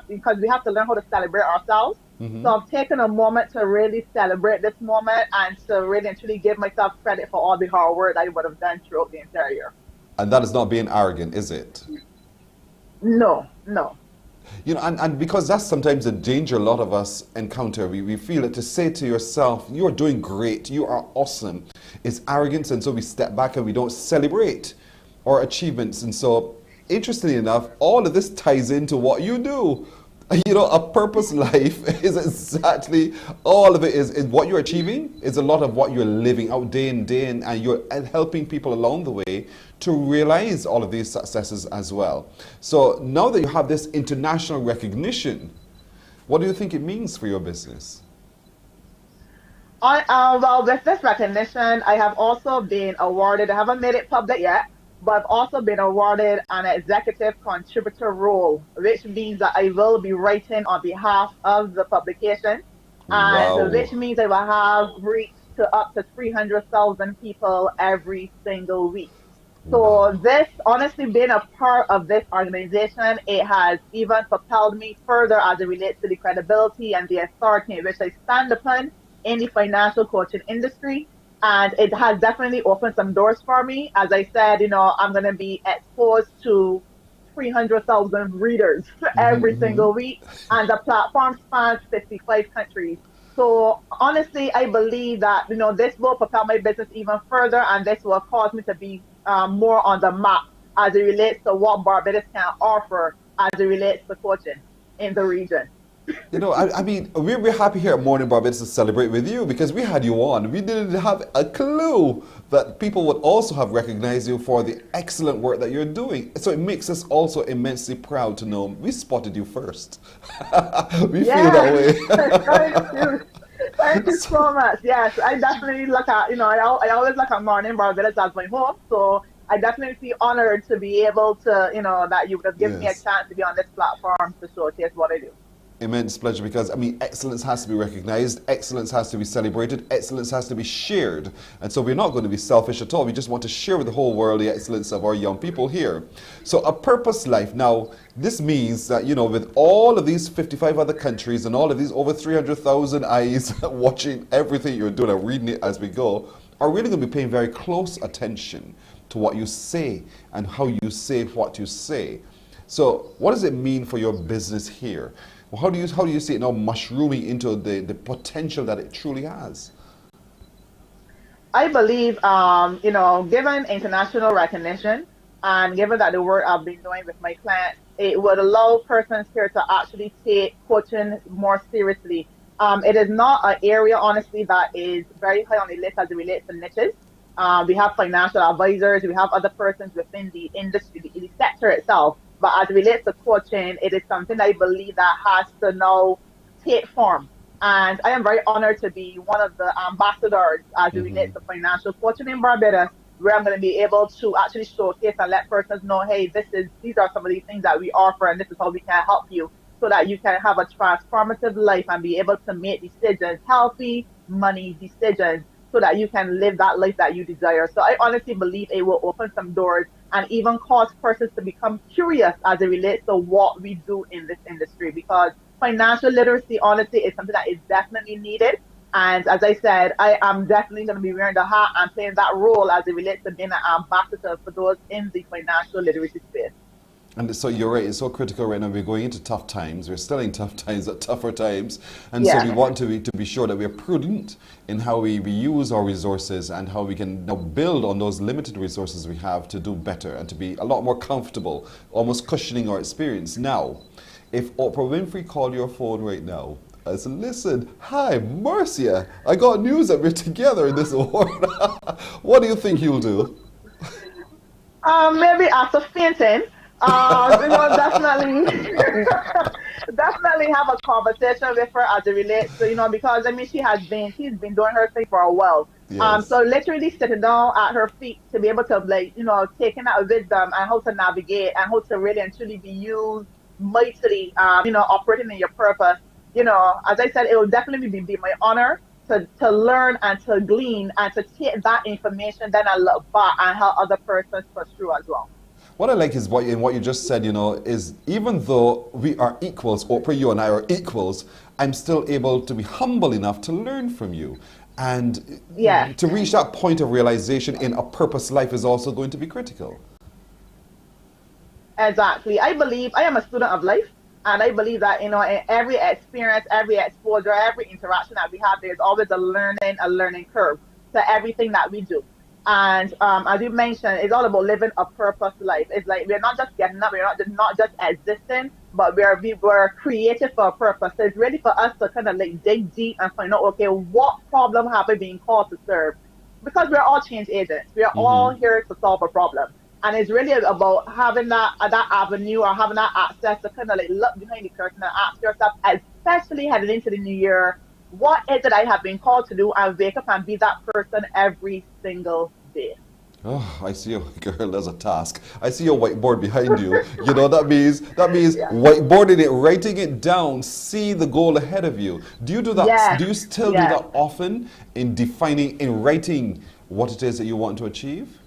Because we have to learn how to celebrate ourselves. Mm-hmm. So I've taken a moment to really celebrate this moment, and to really and truly give myself credit for all the hard work I would have done throughout the entire year. And that is not being arrogant, is it? No. You know, and because that's sometimes the danger a lot of us encounter. We feel that to say to yourself, you're doing great, you are awesome, is arrogance, and so we step back and we don't celebrate our achievements. And so, interestingly enough, all of this ties into what you do. You know, A Purpose Life is exactly, all of it is what you're achieving is a lot of what you're living out day in, and you're helping people along the way to realize all of these successes as well. So now that you have this international recognition, what do you think it means for your business? Well, with this recognition, I have also been awarded, I haven't made it public yet, but I've also been awarded an executive contributor role, which means that I will be writing on behalf of the publication, and which means I will have reached to up to 300,000 people every single week. So this, honestly, being a part of this organization, it has even propelled me further as it relates to the credibility and the authority which I stand upon in the financial coaching industry. And it has definitely opened some doors for me. As I said, I'm going to be exposed to 300,000 readers every single week. And the platform spans 55 countries. So honestly, I believe that, this will propel my business even further, and this will cause me to be more on the map as it relates to what Barbados can offer as it relates to coaching in the region. You know, I mean, we're happy here at Mornin Barbados to celebrate with you, because we had you on. We didn't have a clue that people would also have recognized you for the excellent work that you're doing. So it makes us also immensely proud to know we spotted you first. We feel that way. Thank you so much. Yes, I definitely look at, I always look at Mornin Barbados as my home. So I definitely feel honored to be able to, that you would have given me a chance to be on this platform to showcase what I do. Immense pleasure, because I mean, excellence has to be recognized, excellence has to be celebrated, excellence has to be shared. And so we're not going to be selfish at all. We just want to share with the whole world the excellence of our young people here. So A Purpose Life. Now, this means that, with all of these 55 other countries and all of these over 300,000 eyes watching everything you're doing and reading it as we go, are really going to be paying very close attention to what you say and how you say what you say. So what does it mean for your business here? How do you see it now mushrooming into the potential that it truly has? I believe, given international recognition, and given that the work I've been doing with my clients, it would allow persons here to actually take coaching more seriously. It is not an area, honestly, that is very high on the list as it relates to niches. We have financial advisors, we have other persons within the industry, the sector itself. But as it relates to coaching, it is something I believe that has to now take form. And I am very honored to be one of the ambassadors as it relates to financial coaching in Barbados, where I'm going to be able to actually showcase and let persons know, hey, these are some of these things that we offer, and this is how we can help you, so that you can have a transformative life and be able to make decisions, healthy money decisions, so that you can live that life that you desire. So I honestly believe it will open some doors and even cause persons to become curious as it relates to what we do in this industry, because financial literacy, honestly, is something that is definitely needed. And as I said, I am definitely going to be wearing the hat and playing that role as it relates to being an ambassador for those in the financial literacy space. And so you're right, it's so critical right now. We're going into tough times. We're still in tough times, but tougher times. And so we want to be sure that we're prudent in how we use our resources and how we can now build on those limited resources we have to do better and to be a lot more comfortable, almost cushioning our experience. Now, if Oprah Winfrey called your phone right now, I said, listen, hi, Marcia, I got news that we're together in this award. What do you think you'll do? Maybe after fainting. Definitely, definitely have a conversation with her as it relates to, because I mean, she's been doing her thing for a while. Yes. So literally sitting down at her feet to be able to taking that wisdom and how to navigate and how to really and truly be used mightily, operating in your purpose. As I said, it will definitely be my honor to learn and to glean and to take that information, then I look back and help other persons push through as well. What I like is what you just said, is even though we are equals, Oprah, you and I are equals, I'm still able to be humble enough to learn from you. And to reach that point of realization in a purpose life is also going to be critical. Exactly. I believe I am a student of life. And I believe that, in every experience, every exposure, every interaction that we have, there's always a learning curve to everything that we do. And as you mentioned, it's all about living a purpose life. It's like we're not just getting up, we're not just existing, but we're created for a purpose. So it's really for us to kind of dig deep and find out, okay, what problem have we been called to serve? Because we're all change agents. We are all here to solve a problem. And it's really about having that avenue or having that access to kind of look behind the curtain and ask yourself, especially heading into the new year, what is it I have been called to do, and wake up and be that person every single day. Oh, I see you, girl, there's a task. I see your whiteboard behind you. That means whiteboarding it, writing it down, see the goal ahead of you. Do you do that? Yes. Do you still do that often in writing what it is that you want to achieve?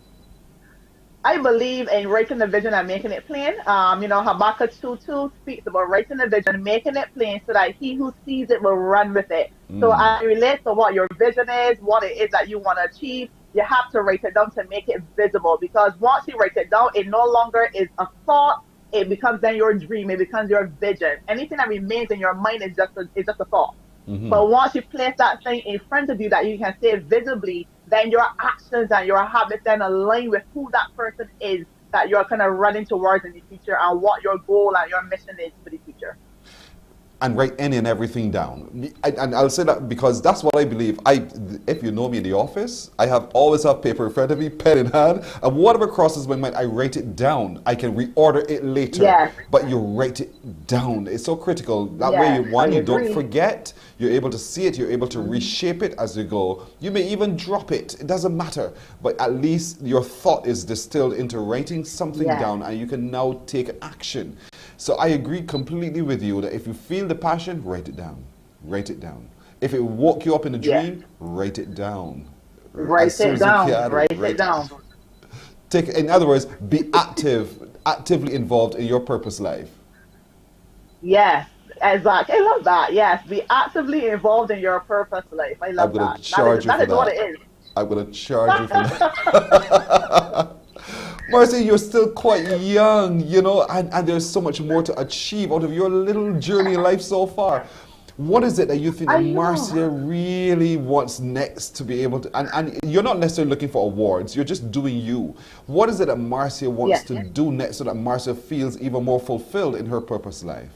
I believe in writing the vision and making it plain. Habakkuk 2:2 speaks about writing the vision, making it plain, so that he who sees it will run with it. So as it relates to what your vision is, what it is that you want to achieve, you have to write it down to make it visible. Because once you write it down, it no longer is a thought. It becomes then your dream. It becomes your vision. Anything that remains in your mind is just a thought. But once you place that thing in front of you that you can see it visibly, then your actions and your habits then align with who that person is that you're kind of running towards in the future and what your goal and your mission is for the future. And write any and everything down. And I'll say that because that's what I believe. If you know me in the office, I always have paper in front of me, pen in hand, and whatever crosses my mind, I write it down. I can reorder it later, but you write it down. It's so critical. That way, you don't forget. You're able to see it. You're able to reshape it as you go. You may even drop it. It doesn't matter. But at least your thought is distilled into writing something down, and you can now take action. So I agree completely with you that if you feel the passion, write it down. Write it down. If it woke you up in a dream, write it down. Write it down. In other words, be actively involved in your purpose life. Yes, exactly. I love that. Yes, be actively involved in your purpose life. I love that. That is what it is. I'm going to charge you for that. Marcia, you're still quite young, and there's so much more to achieve out of your little journey in life so far. What is it that you think that Marcia really wants next to be able to, and you're not necessarily looking for awards, you're just doing you. What is it that Marcia wants to do next so that Marcia feels even more fulfilled in her purpose life?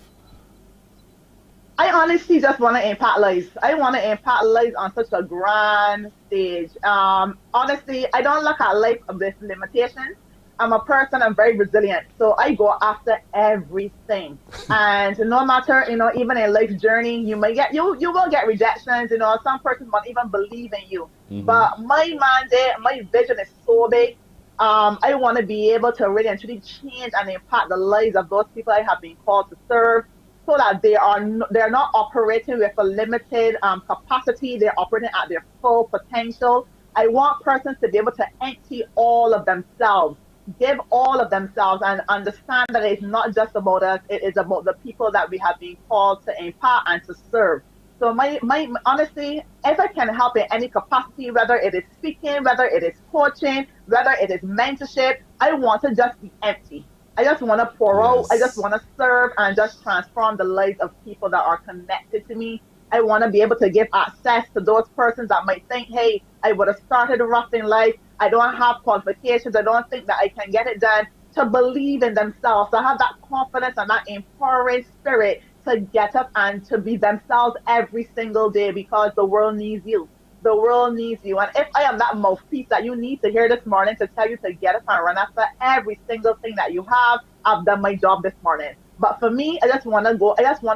I honestly just want to impact lives. I want to impact lives on such a grand stage. Honestly, I don't look at life with limitations. I'm a person, I'm very resilient. So I go after everything. And no matter, even in life's journey, you will get rejections, some person won't even believe in you. But my mandate, my vision is so big. I want to be able to really and truly change and impact the lives of those people I have been called to serve, so that they're not operating with a limited capacity. They're operating at their full potential. I want persons to be able to empty all of themselves, give all of themselves, and understand that it's not just about us, it is about the people that we have been called to impact and to serve. So my honestly, if I can help in any capacity, whether it is speaking, whether it is coaching, whether it is mentorship, I want to just be empty. I just want to pour out, I just want to serve and just transform the lives of people that are connected to me. I want to be able to give access to those persons that might think, hey, I would have started rough in life, I don't have qualifications, I don't think that I can get it done, to believe in themselves, to have that confidence and that empowering spirit to get up and to be themselves every single day, because the world needs you. The world needs you. And if I am that mouthpiece that you need to hear this morning to tell you to get up and run after every single thing that you have, I've done my job this morning. But for me, I just want to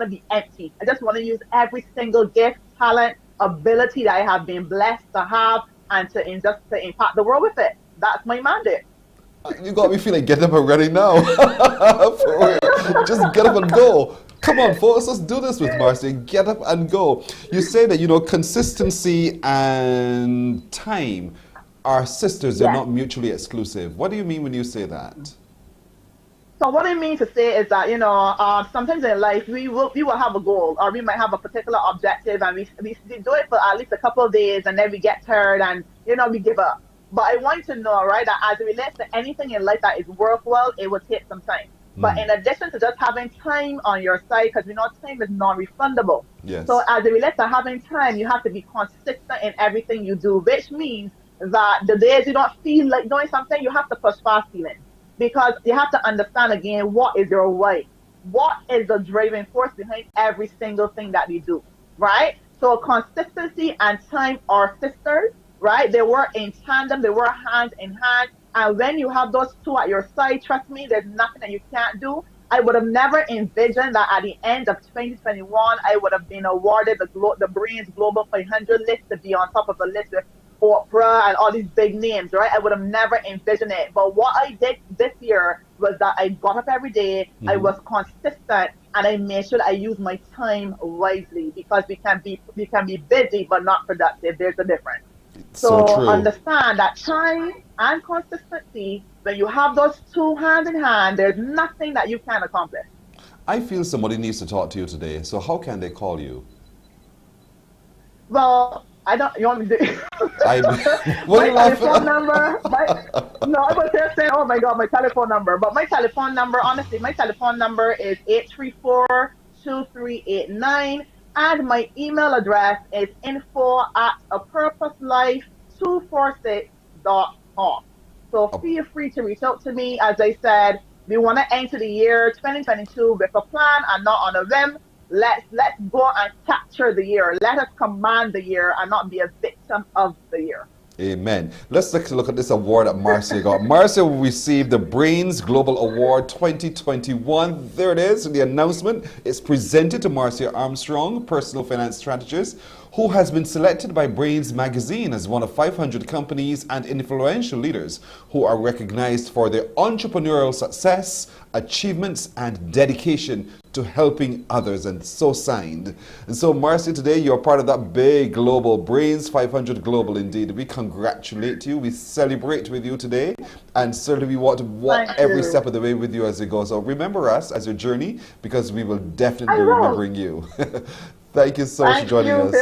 be empty. I just want to use every single gift, talent, ability that I have been blessed to have, and to impact the world with it. That's my mandate. You got me feeling get up and ready now. For real. Just get up and go. Come on, folks, let's do this with Marcia. Get up and go. You say that, consistency and time are sisters. They're not mutually exclusive. What do you mean when you say that? So what I mean to say is that, sometimes in life, we will have a goal, or we might have a particular objective, and we do it for at least a couple of days, and then we get tired and, we give up. But I want to know, right, that as it relates to anything in life that is worthwhile, it will take some time. But in addition to just having time on your side, because we know time is non-refundable. Yes. So as it relates to having time, you have to be consistent in everything you do, which means that the days you don't feel like doing something, you have to push past feeling. Because you have to understand again, what is your why? What is the driving force behind every single thing that you do, right? So consistency and time are sisters, right? They work in tandem, they work hand in hand. And when you have those two at your side, trust me, there's nothing that you can't do. I would have never envisioned that at the end of 2021, I would have been awarded the Brainz Global 500 list, to be on top of the list with Oprah and all these big names, right? I would have never envisioned it. But what I did this year was that I got up every day, I was consistent, and I made sure that I use my time wisely, because we can be busy but not productive. There's a difference. So understand that time and consistency, when you have those two hand in hand, there's nothing that you can't accomplish. I feel somebody needs to talk to you today. So how can they call you? Well, you want me to do my telephone number? No, I was just saying, oh my God, my telephone number. But my telephone number, honestly, my telephone number is 834-2389. And my email address is info@apurposelife246.com. So feel free to reach out to me. As I said, we want to enter the year 2022 with a plan and not on a whim. Let's go and capture the year. Let us command the year and not be a victim of the year. Amen. Let's take a look at this award that Marcia got. Marcia will receive the Brainz Global Award 2021. There it is, the announcement. It's presented to Marcia Armstrong, personal finance strategist, who has been selected by Brainz magazine as one of 500 companies and influential leaders who are recognized for their entrepreneurial success, achievements, and dedication to helping others, and so signed. And so, Marcia, today you're part of that big global Brainz 500 Global indeed. We congratulate you, we celebrate with you today, and certainly we want to walk every step of the way with you as you go. So remember us as your journey, because we will definitely be remembering you. Thank you so much for joining us.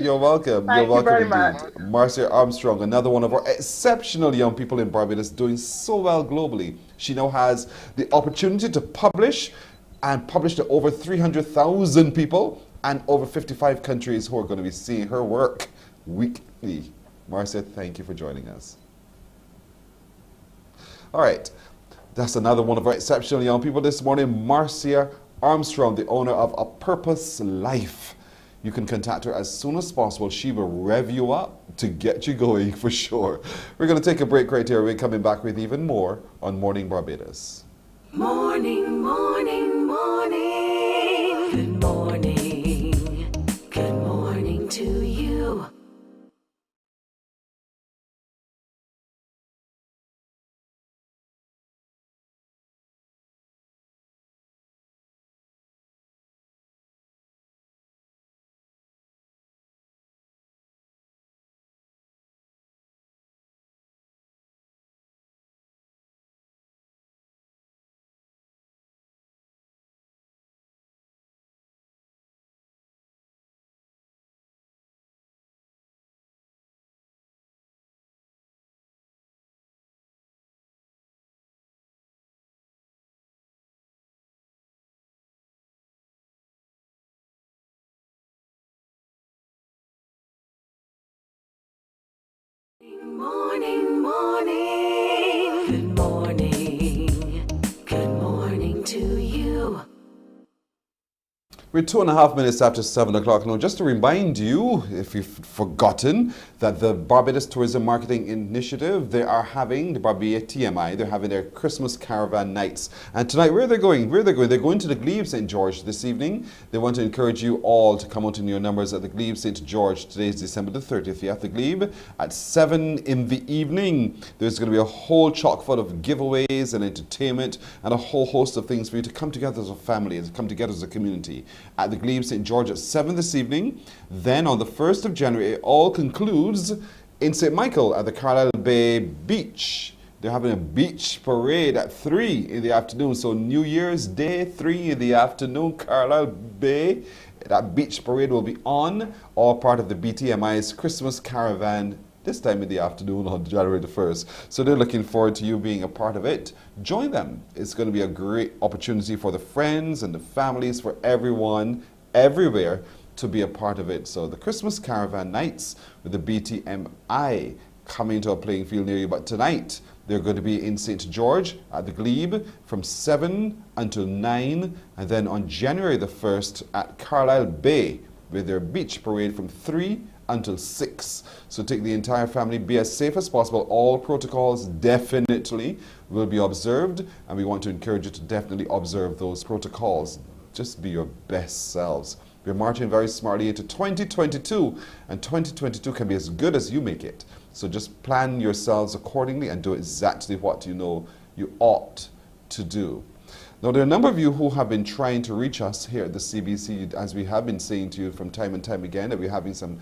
You're welcome. Thank you very much. Marcia Armstrong, another one of our exceptional young people in Barbados, doing so well globally. She now has the opportunity to publish to over 300,000 people and over 55 countries who are going to be seeing her work weekly. Marcia, thank you for joining us. All right, that's another one of our exceptional young people this morning, Marcia Armstrong, the owner of A Purpose Life. you can contact her as soon as possible. She will rev you up to get you going for sure. We're going to take a break right here. We're coming back with even more on Morning Barbados. Morning, morning, morning. Good morning. Good morning to you. Morning, morning. Good morning. Good morning to you. We're 2.5 minutes after 7 o'clock now. Just to remind you, if you've forgotten, that the Barbados Tourism Marketing Initiative, they are having, the BTMI, they're having their Christmas Caravan Nights. And tonight, where are they going? They're going to the Glebe St. George this evening. They want to encourage you all to come out in your numbers at the Glebe St. George. Today is December the 30th. You have the Glebe at 7 in the evening. There's going to be a whole chock full of giveaways and entertainment and a whole host of things for you to come together as a family and to come together as a community at the Glebe St. George at 7 this evening. Then on the 1st of January, it all concludes in St. Michael at the Carlisle Bay Beach. They're having a beach parade at 3 in the afternoon. So New Year's Day, 3 in the afternoon, Carlisle Bay. That beach parade will be on, all part of the BTMI's Christmas Caravan this time in the afternoon on January the 1st. So they're looking forward to you being a part of it. Join them. It's going to be a great opportunity for the friends and the families, for everyone, everywhere, to be a part of it. So the Christmas Caravan Nights with the BTMI coming to a playing field near you. But tonight, they're going to be in St. George at the Glebe from 7 until 9. And then on January the 1st at Carlisle Bay with their beach parade from 3 until 6. So take the entire family, be as safe as possible. All protocols definitely will be observed, and we want to encourage you to definitely observe those protocols. Just be your best selves. We're marching very smartly into 2022, and 2022 can be as good as you make it. So just plan yourselves accordingly and do exactly what you know you ought to do. Now, there are a number of you who have been trying to reach us here at the CBC, as we have been saying to you from time and time again, that we're having some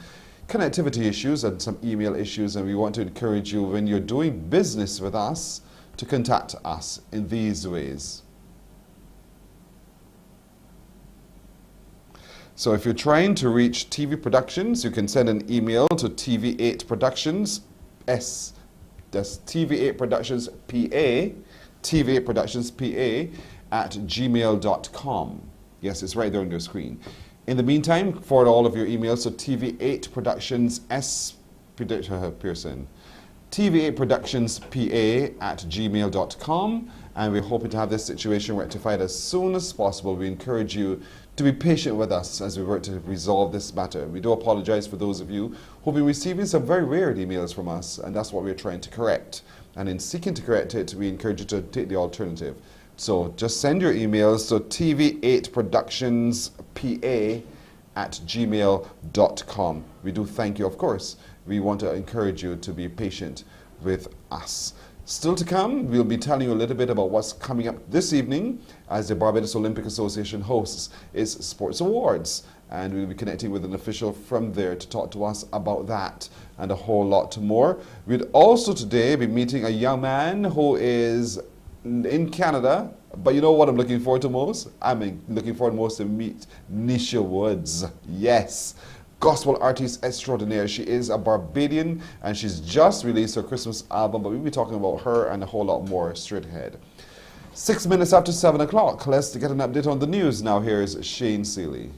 connectivity issues and some email issues, and we want to encourage you, when you're doing business with us, to contact us in these ways. So if you're trying to reach TV Productions, you can send an email to TV8 Productions S. That's TV8 Productions PA, TV8 Productions PA at gmail.com. Yes, it's right there on your screen. In the meantime, forward all of your emails to TV8 Productions S. Pearson. TV8 Productions PA at gmail.com, and we're hoping to have this situation rectified as soon as possible. We encourage you to be patient with us as we work to resolve this matter. We do apologize for those of you who have been receiving some very weird emails from us, and that's what we're trying to correct. And in seeking to correct it, we encourage you to take the alternative. So just send your emails to TV8productionspa at gmail.com. We do thank you, of course. We want to encourage you to be patient with us. Still to come, we'll be telling you a little bit about what's coming up this evening as the Barbados Olympic Association hosts its Sports Awards. And we'll be connecting with an official from there to talk to us about that and a whole lot more. We'd also today be meeting a young man who is in Canada, but you know what I'm looking forward to most? I'm looking forward most to meet NEESHA WOODZ. Yes. Gospel artist extraordinaire. She is a Barbadian and she's just released her Christmas album, but we'll be talking about her and a whole lot more straight ahead. 6 minutes after 7 o'clock. Let's get an update on the news now. Here's Shane Seeley.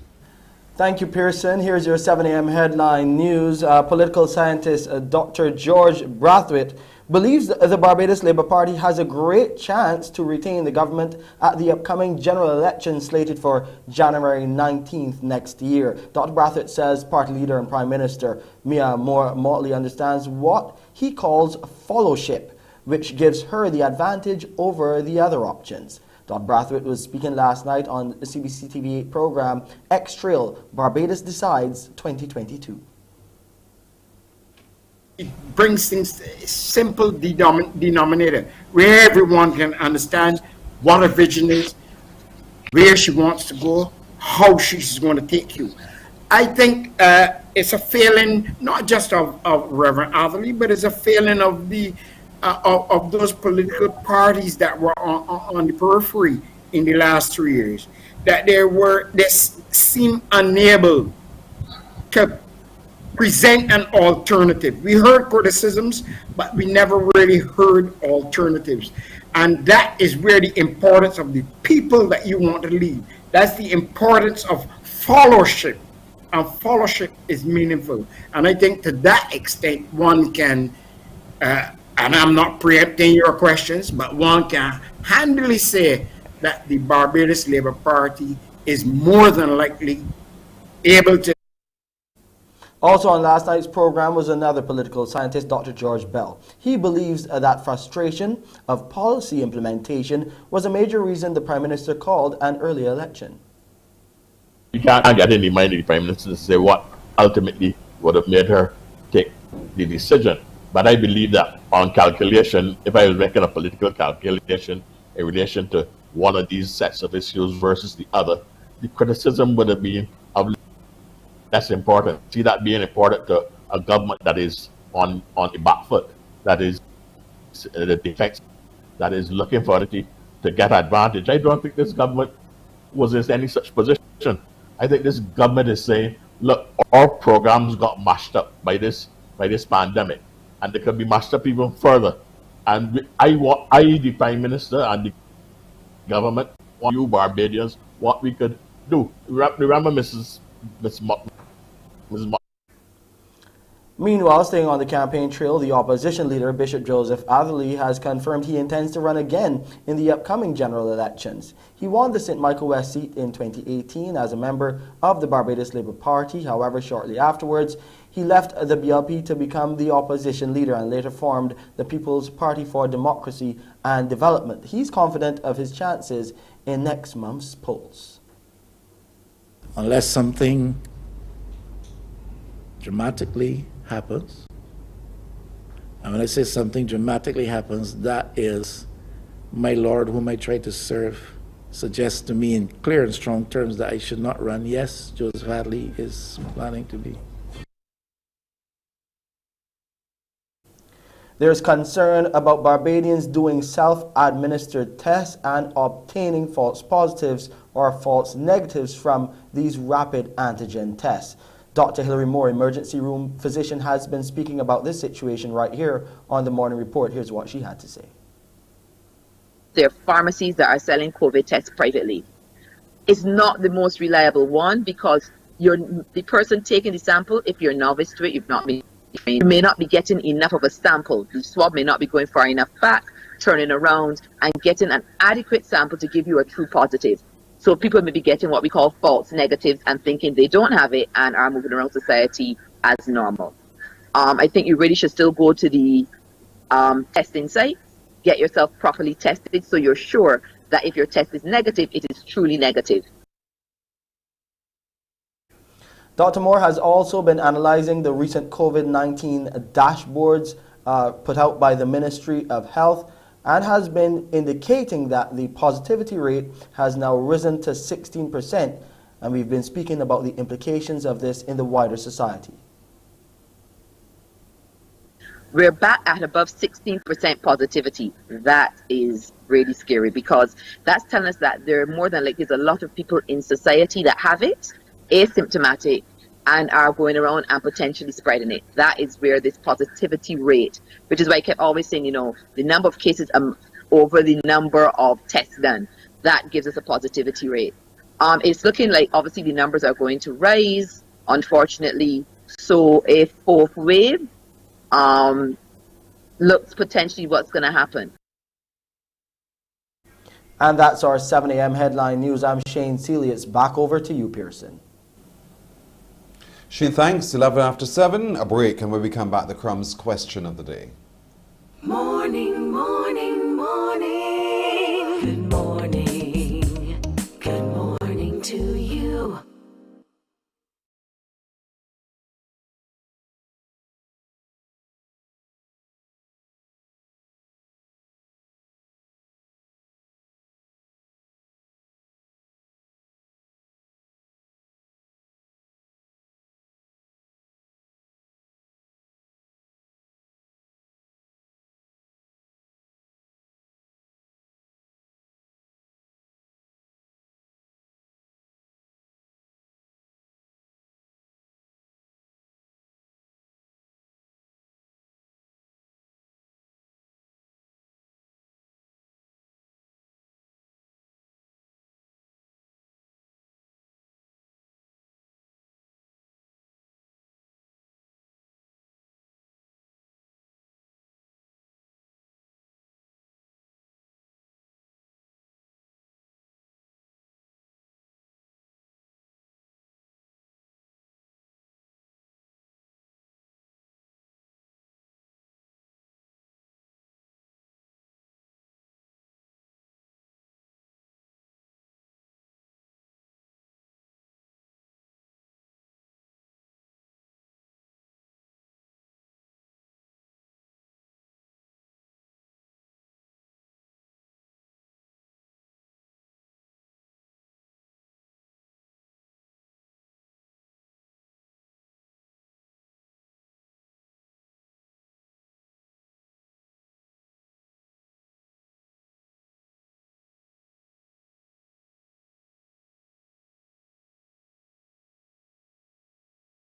Thank you, Pearson. Here's your 7 a.m. headline news. Political scientist Dr. George Brathwaite believes the Barbados Labour Party has a great chance to retain the government at the upcoming general election slated for January 19th next year. Dr. Brathwaite says party leader and Prime Minister Mia Motley understands what he calls fellowship, which gives her the advantage over the other options. Dr. Brathwaite was speaking last night on the CBC TV program X Trail, Barbados Decides 2022. It brings things to a simple denominator where everyone can understand what her vision is, where she wants to go, how she's going to take you. I think it's a failing not just of Reverend Atherley, but it's a failing of the of those political parties that were on the periphery in the last 3 years, that they seem unable to present an alternative. We heard criticisms, but we never really heard alternatives. And that is where the importance of the people that you want to lead. That's the importance of fellowship. And fellowship is meaningful. And I think to that extent, one can, and I'm not preempting your questions, but one can handily say that the Barbados Labour Party is more than likely able to. Also on last night's program was another political scientist, Dr. George Bell. He believes that frustration of policy implementation was a major reason the Prime Minister called an early election. You can't get in the mind of the Prime Minister to say what ultimately would have made her take the decision. But I believe that on calculation, if I was making a political calculation in relation to one of these sets of issues versus the other, the criticism would have been of less important. See that being important to a government that is on the back foot, that is the defense, that is looking for it to get advantage. I don't think this government was in any such position. I think this government is saying, look, our programs got mashed up by this pandemic, and they could be mashed up even further. And the Prime Minister and the government, want you Barbadians, what we could do. Remember Mrs. Meanwhile, staying on the campaign trail, the opposition leader, Bishop Joseph Atherley, has confirmed he intends to run again in the upcoming general elections. He won the St. Michael West seat in 2018 as a member of the Barbados Labour Party. However, shortly afterwards, he left the BLP to become the opposition leader and later formed the People's Party for Democracy and Development. He's confident of his chances in next month's polls. Unless something dramatically happens, and when I say something dramatically happens, that is my Lord whom I try to serve suggests to me in clear and strong terms that I should not run. Yes, Joseph Hadley is planning to be. There's concern about Barbadians doing self-administered tests and obtaining false positives or false negatives from these rapid antigen tests. Dr. Hilary Moore, emergency room physician, has been speaking about this situation right here on the Morning Report. Here's what she had to say. There are pharmacies that are selling COVID tests privately. It's not the most reliable one because the person taking the sample, if you're novice to it, you may not be getting enough of a sample. The swab may not be going far enough back, turning around and getting an adequate sample to give you a true positive. So people may be getting what we call false negatives and thinking they don't have it and are moving around society as normal. I think you really should still go to the testing site, get yourself properly tested so you're sure that if your test is negative, it is truly negative. Dr. Moore has also been analyzing the recent COVID-19 dashboards put out by the Ministry of Health and has been indicating that the positivity rate has now risen to 16%, and we've been speaking about the implications of this in the wider society. We're back at above 16% positivity. That is really scary because that's telling us that there are more than there's a lot of people in society that have it, asymptomatic, and are going around and potentially spreading it. That is where this positivity rate, which is why I kept always saying, the number of cases over the number of tests done, that gives us a positivity rate. It's looking like obviously the numbers are going to rise, unfortunately. So a fourth wave looks potentially what's going to happen. And that's our 7 a.m. headline news. I'm Shane Seeley. It's back over to you, Pearson. Shane, thanks. 11 after 7, a break, and when we come back, the crumbs question of the day. Morning, morning, morning. Good morning. Good morning to you.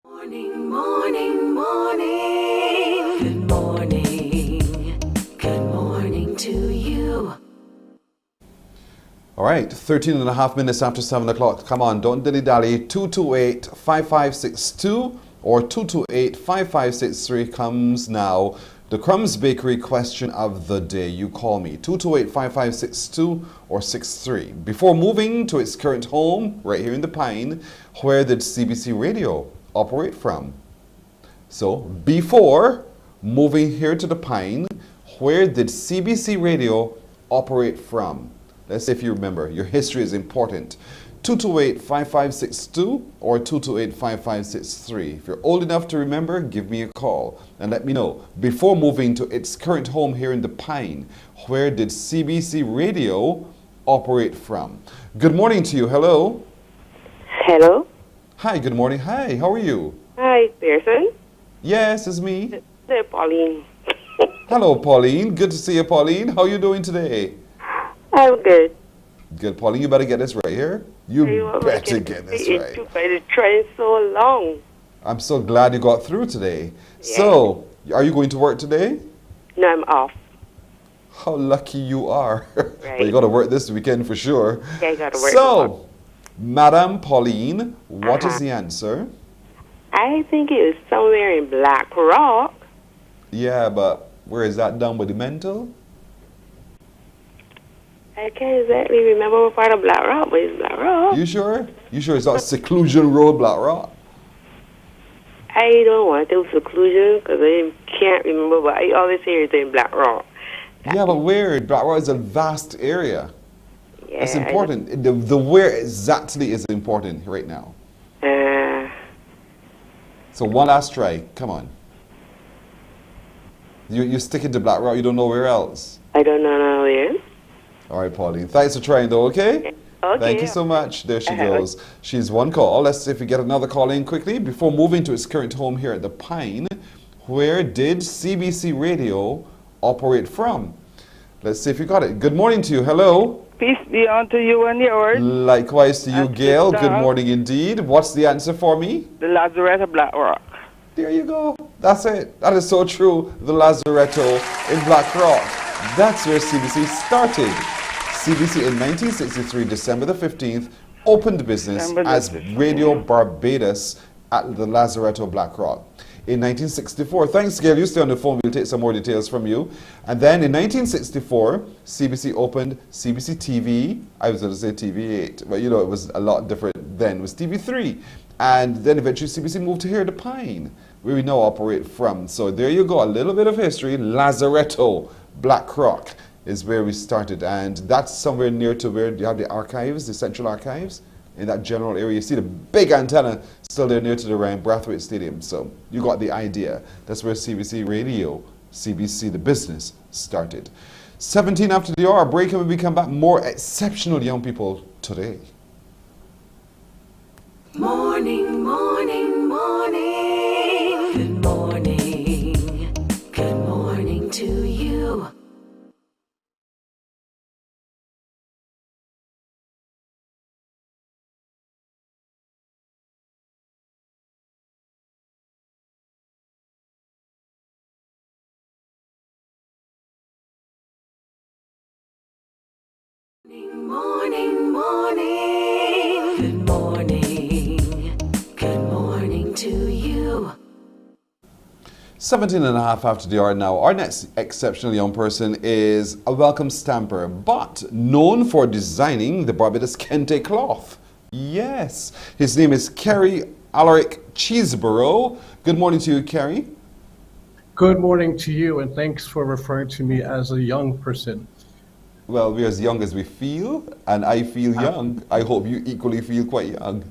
Morning, morning, morning. Good morning. Good morning to you. All right, 13 and a half minutes after 7 o'clock. Come on, don't dilly-dally. 228-5562 or 228-5563 comes now. The Crumbs Bakery question of the day. You call me. 228-5562 or 63. Before moving to its current home, right here in the Pine, where did CBC Radio operate from? So, before moving here to the Pine, where did CBC Radio operate from? Let's see if you remember. Your history is important. 228-5562 or 228-5563. If you're old enough to remember, give me a call and let me know. Before moving to its current home here in the Pine, where did CBC Radio operate from? Good morning to you. Hello. Hello. Hi, good morning. Hi, how are you? Hi, Pearson. Yes, it's me. Pauline. Hello, Pauline. Good to see you, Pauline. How are you doing today? I'm good. Good, Pauline. You better get this right here. You better get this right. The train so long. I'm so glad you got through today. Yeah. So, are you going to work today? No, I'm off. How lucky you are. Right. But you got to work this weekend for sure. Yeah, I got to work. So, Madam Pauline, what is the answer? I think it was somewhere in Black Rock. Yeah, but where is that down by the mental? I can't exactly remember what part of Black Rock, but it's Black Rock. You sure? You sure it's not Seclusion Road, Black Rock? I don't want to do Seclusion because I can't remember, but I always hear it's in Black Rock. Yeah, but where? Black Rock is a vast area. Yeah, that's important. The where exactly is important right now. So one last try. Come on. You're sticking to Black Rock. You don't know where else. I don't know where. All right, Pauline. Thanks for trying, though. Okay. Okay. Thank you so much. There she goes. She's one call. Let's see if we get another call in quickly before moving to its current home here at the Pine. Where did CBC Radio operate from? Let's see if you got it. Good morning to you. Hello. Peace be unto you and yours. Likewise to you, Gail. Good morning indeed. What's the answer for me? The Lazaretto Black Rock. There you go. That's it. That is so true. The Lazaretto in Black Rock. That's where CBC started. CBC in 1963, December the 15th, opened business as Radio Barbados at the Lazaretto Black Rock. In 1964, thanks Gail, you stay on the phone, we'll take some more details from you. And then in 1964, CBC opened CBC TV, I was going to say TV8, but you know it was a lot different then, it was TV3. And then eventually CBC moved to here, the Pine, where we now operate from. So there you go, a little bit of history. Lazaretto Black Rock is where we started, and that's somewhere near to where you have the archives, the central archives, in that general area. You see the big antenna still there near to the Ryan Brathwaite Stadium. So you got the idea. That's where CBC Radio, CBC the business, started. 17 after the hour, break, and when we come back, more exceptional young people today. Morning, morning, morning. Good morning. Good morning to you. Morning, morning. Good morning. Good morning to you. 17 and a half after the hour now. Our next exceptional young person is a welcome stamper, but known for designing the Barbados Kente cloth. Yes, his name is KERRY ALARIC Cheeseboro. Good morning to you, KERRY. Good morning to you, and thanks for referring to me as a young person. Well, we're as young as we feel, and I feel young. I hope you equally feel quite young.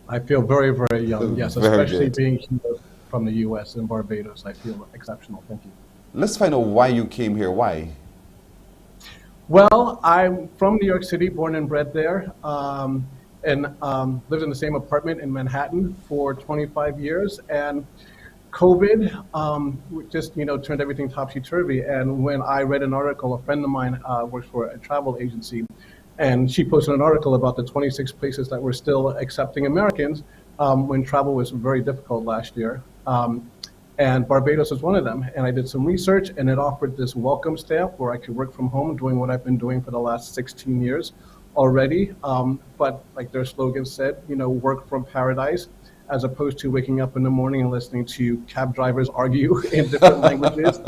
I feel very, very young, yes, Very especially good. being here from the U.S. and Barbados. I feel exceptional. Thank you. Let's find out why you came here. Why? Well, I'm from New York City, born and bred there, and lived in the same apartment in Manhattan for 25 years. And COVID just, turned everything topsy-turvy. And when I read an article, a friend of mine works for a travel agency, and she posted an article about the 26 places that were still accepting Americans when travel was very difficult last year. And Barbados was one of them. And I did some research, and it offered this welcome stamp where I could work from home doing what I've been doing for the last 16 years already. But like their slogan said, work from paradise, as opposed to waking up in the morning and listening to cab drivers argue in different languages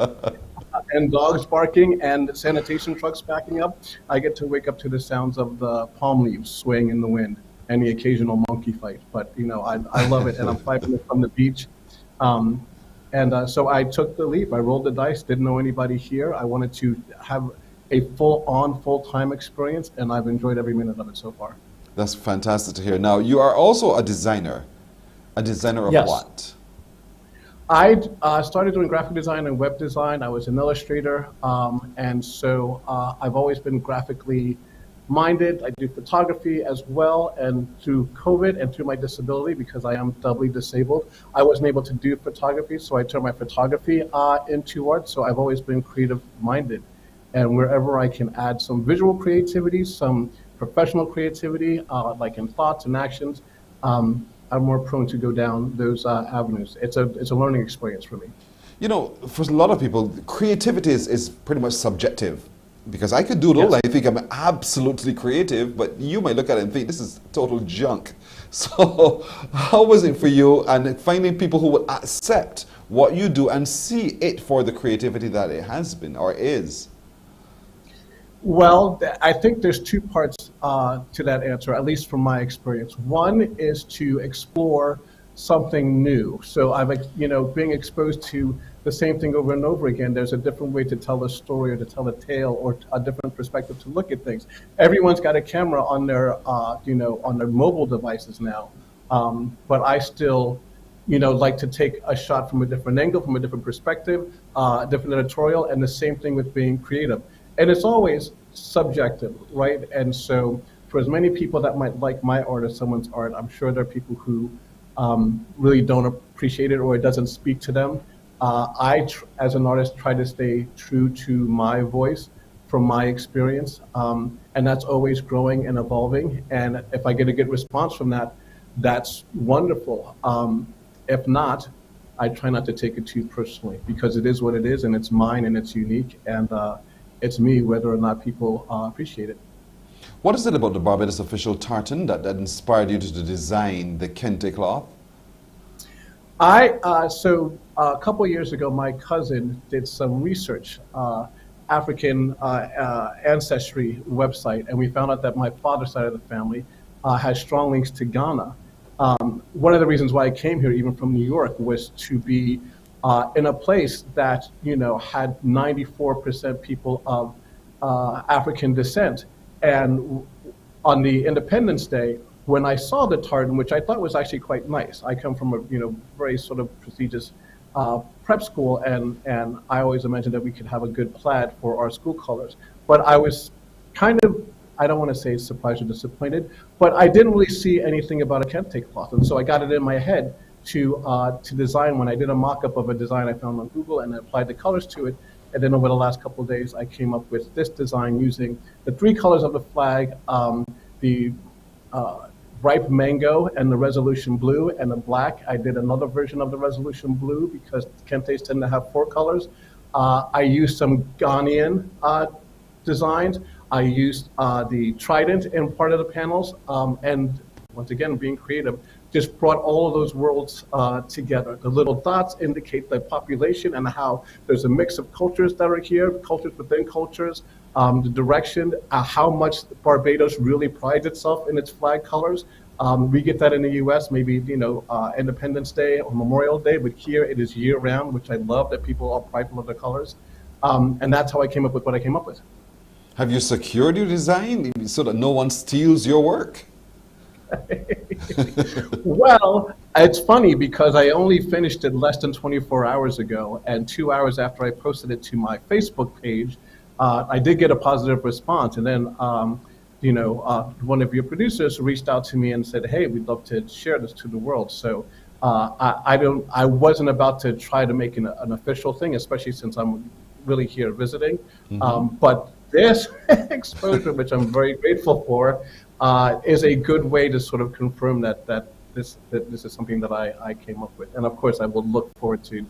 and dogs barking and sanitation trucks backing up. I get to wake up to the sounds of the palm leaves swaying in the wind and the occasional monkey fight. But, I love it, and I'm 5 minutes from the beach. So I took the leap. I rolled the dice, didn't know anybody here. I wanted to have a full-on, full-time experience, and I've enjoyed every minute of it so far. That's fantastic to hear. Now, you are also a designer. A designer of Yes. what? I started doing graphic design and web design. I was an illustrator, and so I've always been graphically minded. I do photography as well, and through COVID and through my disability, because I am doubly disabled, I wasn't able to do photography, so I turned my photography into art. So I've always been creative minded, and wherever I can add some visual creativity, some professional creativity, like in thoughts and actions, I'm more prone to go down those avenues. It's a learning experience for me. For a lot of people, creativity is pretty much subjective. Because I could doodle, I think I'm absolutely creative, but you might look at it and think this is total junk. So how was it for you, and finding people who will accept what you do and see it for the creativity that it has been or is? Well, I think there's two parts to that answer, at least from my experience. One is to explore something new. So being exposed to the same thing over and over again, there's a different way to tell a story or to tell a tale or a different perspective to look at things. Everyone's got a camera on their, on their mobile devices now. But I still, like to take a shot from a different angle, from a different perspective, a different editorial, and the same thing with being creative. And it's always subjective, right? And so for as many people that might like my art or someone's art, I'm sure there are people who really don't appreciate it or it doesn't speak to them. As an artist, try to stay true to my voice from my experience. And that's always growing and evolving. And if I get a good response from that, that's wonderful. If not, I try not to take it too personally, because it is what it is, and it's mine, and it's unique, and it's me, whether or not people appreciate it. What is it about the Barbados official tartan that inspired you to design the kente cloth? So a couple of years ago, my cousin did some research, African ancestry website, and we found out that my father's side of the family has strong links to Ghana. One of the reasons why I came here, even from New York, was to be in a place that, you know, had 94% people of African descent. And on the Independence Day, when I saw the tartan, which I thought was actually quite nice, I come from a very sort of prestigious prep school, and I always imagined that we could have a good plaid for our school colors. But I was kind of, I don't want to say surprised or disappointed, but I didn't really see anything about a kente cloth, and so I got it in my head to design. When I did a mock-up of a design I found on Google and I applied the colors to it, and then over the last couple of days I came up with this design using the 3 colors of the flag, the ripe mango and the resolution blue and the black. I did another version of the resolution blue because kentes tend to have 4 colors. I used some Ghanaian designs. I used the trident in part of the panels, and once again, being creative, just brought all of those worlds together. The little dots indicate the population and how there's a mix of cultures that are here, cultures within cultures, the direction, how much Barbados really prides itself in its flag colors. We get that in the U.S., maybe, Independence Day or Memorial Day, but here it is year-round, which I love, that people are prideful of their colors. And that's how I came up with what I came up with. Have you secured your design so that no one steals your work? Well, it's funny because I only finished it less than 24 hours ago, and 2 hours after I posted it to my Facebook page, I did get a positive response. And then, one of your producers reached out to me and said, "Hey, we'd love to share this to the world." So I wasn't about to try to make an official thing, especially since I'm really here visiting. Mm-hmm. But this exposure, which I'm very grateful for, is a good way to sort of confirm that this is something that I came up with. And of course, I will look forward to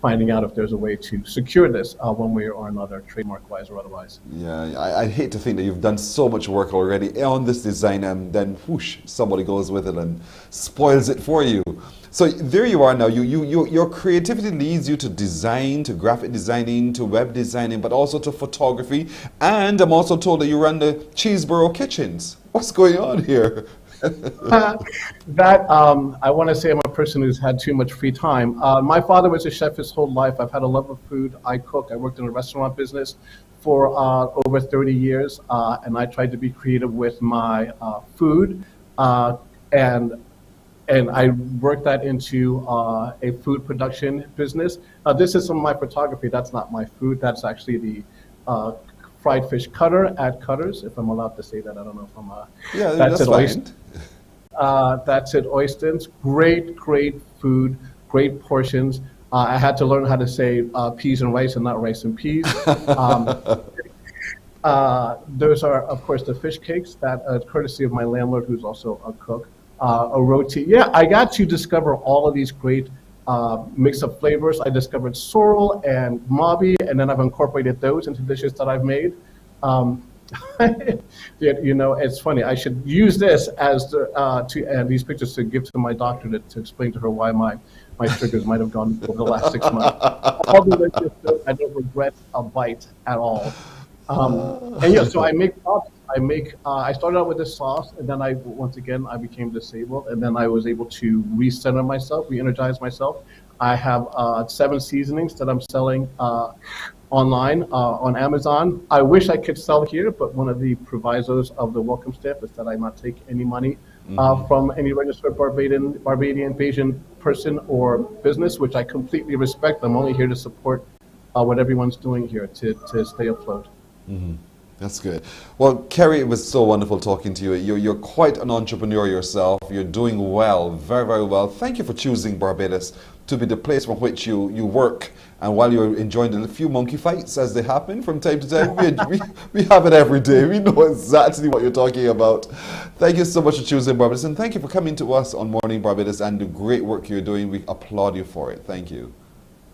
finding out if there's a way to secure this one way or another, trademark-wise or otherwise. Yeah, I hate to think that you've done so much work already on this design, and then whoosh, somebody goes with it and spoils it for you. So there you are now. Your creativity leads you to design, to graphic designing, to web designing, but also to photography. And I'm also told that you run the Cheeseboro kitchens. What's going on here? I want to say I'm a person who's had too much free time. My father was a chef his whole life. I've had a love of food. I cook. I worked in a restaurant business for over 30 years, and I tried to be creative with my food, and I worked that into a food production business. This is some of my photography. That's not my food. That's actually the fried fish cutter at Cutters, if I'm allowed to say that. I don't know if I'm... yeah, that's fine. That's at Oystons. Great food, great portions. I had to learn how to say peas and rice and not rice and peas. Those are, of course, the fish cakes, that courtesy of my landlord, who's also a cook. A roti. Yeah, I got to discover all of these great mix of flavors. I discovered sorrel and mabi, and then I've incorporated those into dishes that I've made. It's funny. I should use this as these pictures to give to my doctor to explain to her why my sugars might have gone over the last 6 months. All delicious. I don't regret a bite at all. So I make products. I started out with this sauce, and then once again I became disabled, and then I was able to recenter myself, re-energize myself. I have 7 seasonings that I'm selling online on Amazon. I wish I could sell here, but one of the provisos of the welcome staff is that I not take any money from any registered Barbadian Bayesian person or business, which I completely respect. I'm only here to support what everyone's doing here to stay afloat. Mm-hmm. That's good. Well, KERRY, it was so wonderful talking to you. You're quite an entrepreneur yourself. You're doing well, very, very well. Thank you for choosing Barbados to be the place from which you work. And while you're enjoying the few monkey fights as they happen from time to time, we have it every day. We know exactly what you're talking about. Thank you so much for choosing Barbados. And thank you for coming to us on Morning Barbados and the great work you're doing. We applaud you for it. Thank you.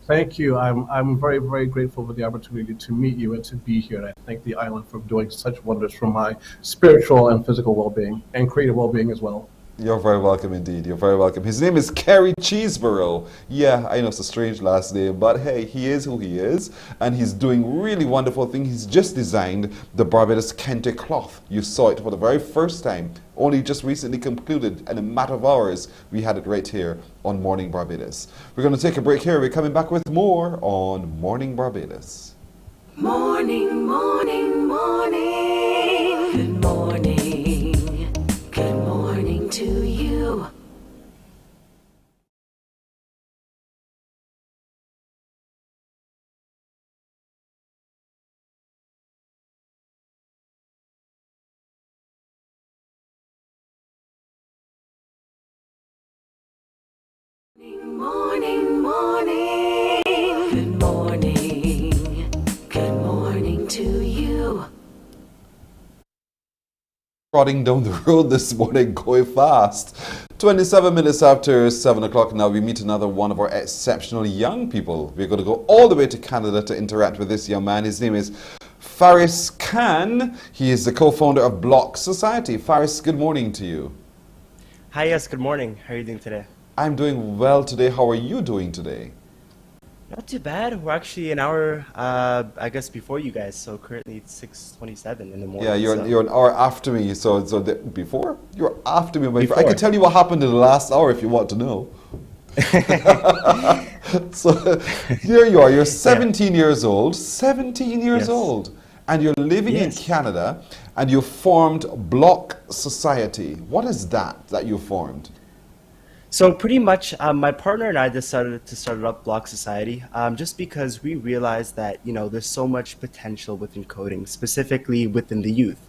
Thank you. I'm very, very grateful for the opportunity to meet you and to be here. And I thank the island for doing such wonders for my spiritual and physical well-being and creative well-being as well. You're very welcome indeed. You're very welcome. His name is KERRY Cheeseboro. Yeah, I know it's a strange last name, but hey, he is who he is, and he's doing really wonderful things. He's just designed the Barbados Kente cloth. You saw it for the very first time, only just recently concluded, and in a matter of hours, we had it right here on Morning Barbados. We're going to take a break here. We're coming back with more on Morning Barbados. Morning, morning, morning. Good morning. Good morning to you. Morning, morning. Good morning. Good morning to you. Trotting down the road this morning, going fast. 27 minutes after 7 o'clock now, we meet another one of our exceptional young people. We're going to go all the way to Canada to interact with this young man. His name is FARIS Khan. He is the co-founder of Block Society. FARIS, good morning to you. Hi, yes, good morning. How are you doing today? I'm doing well today. How are you doing today? Not too bad. We're actually an hour, I guess, before you guys. So currently it's 6:27 in the morning. Yeah, you're an hour after me. So before? You're after me. Before. I can tell you what happened in the last hour if you want to know. So here you are. You're 17 years old. 17 years old. And you're living in Canada, and you formed Block Society. What is that you formed? So pretty much, my partner and I decided to start up Block Society just because we realized that, you know, there's so much potential within coding, specifically within the youth.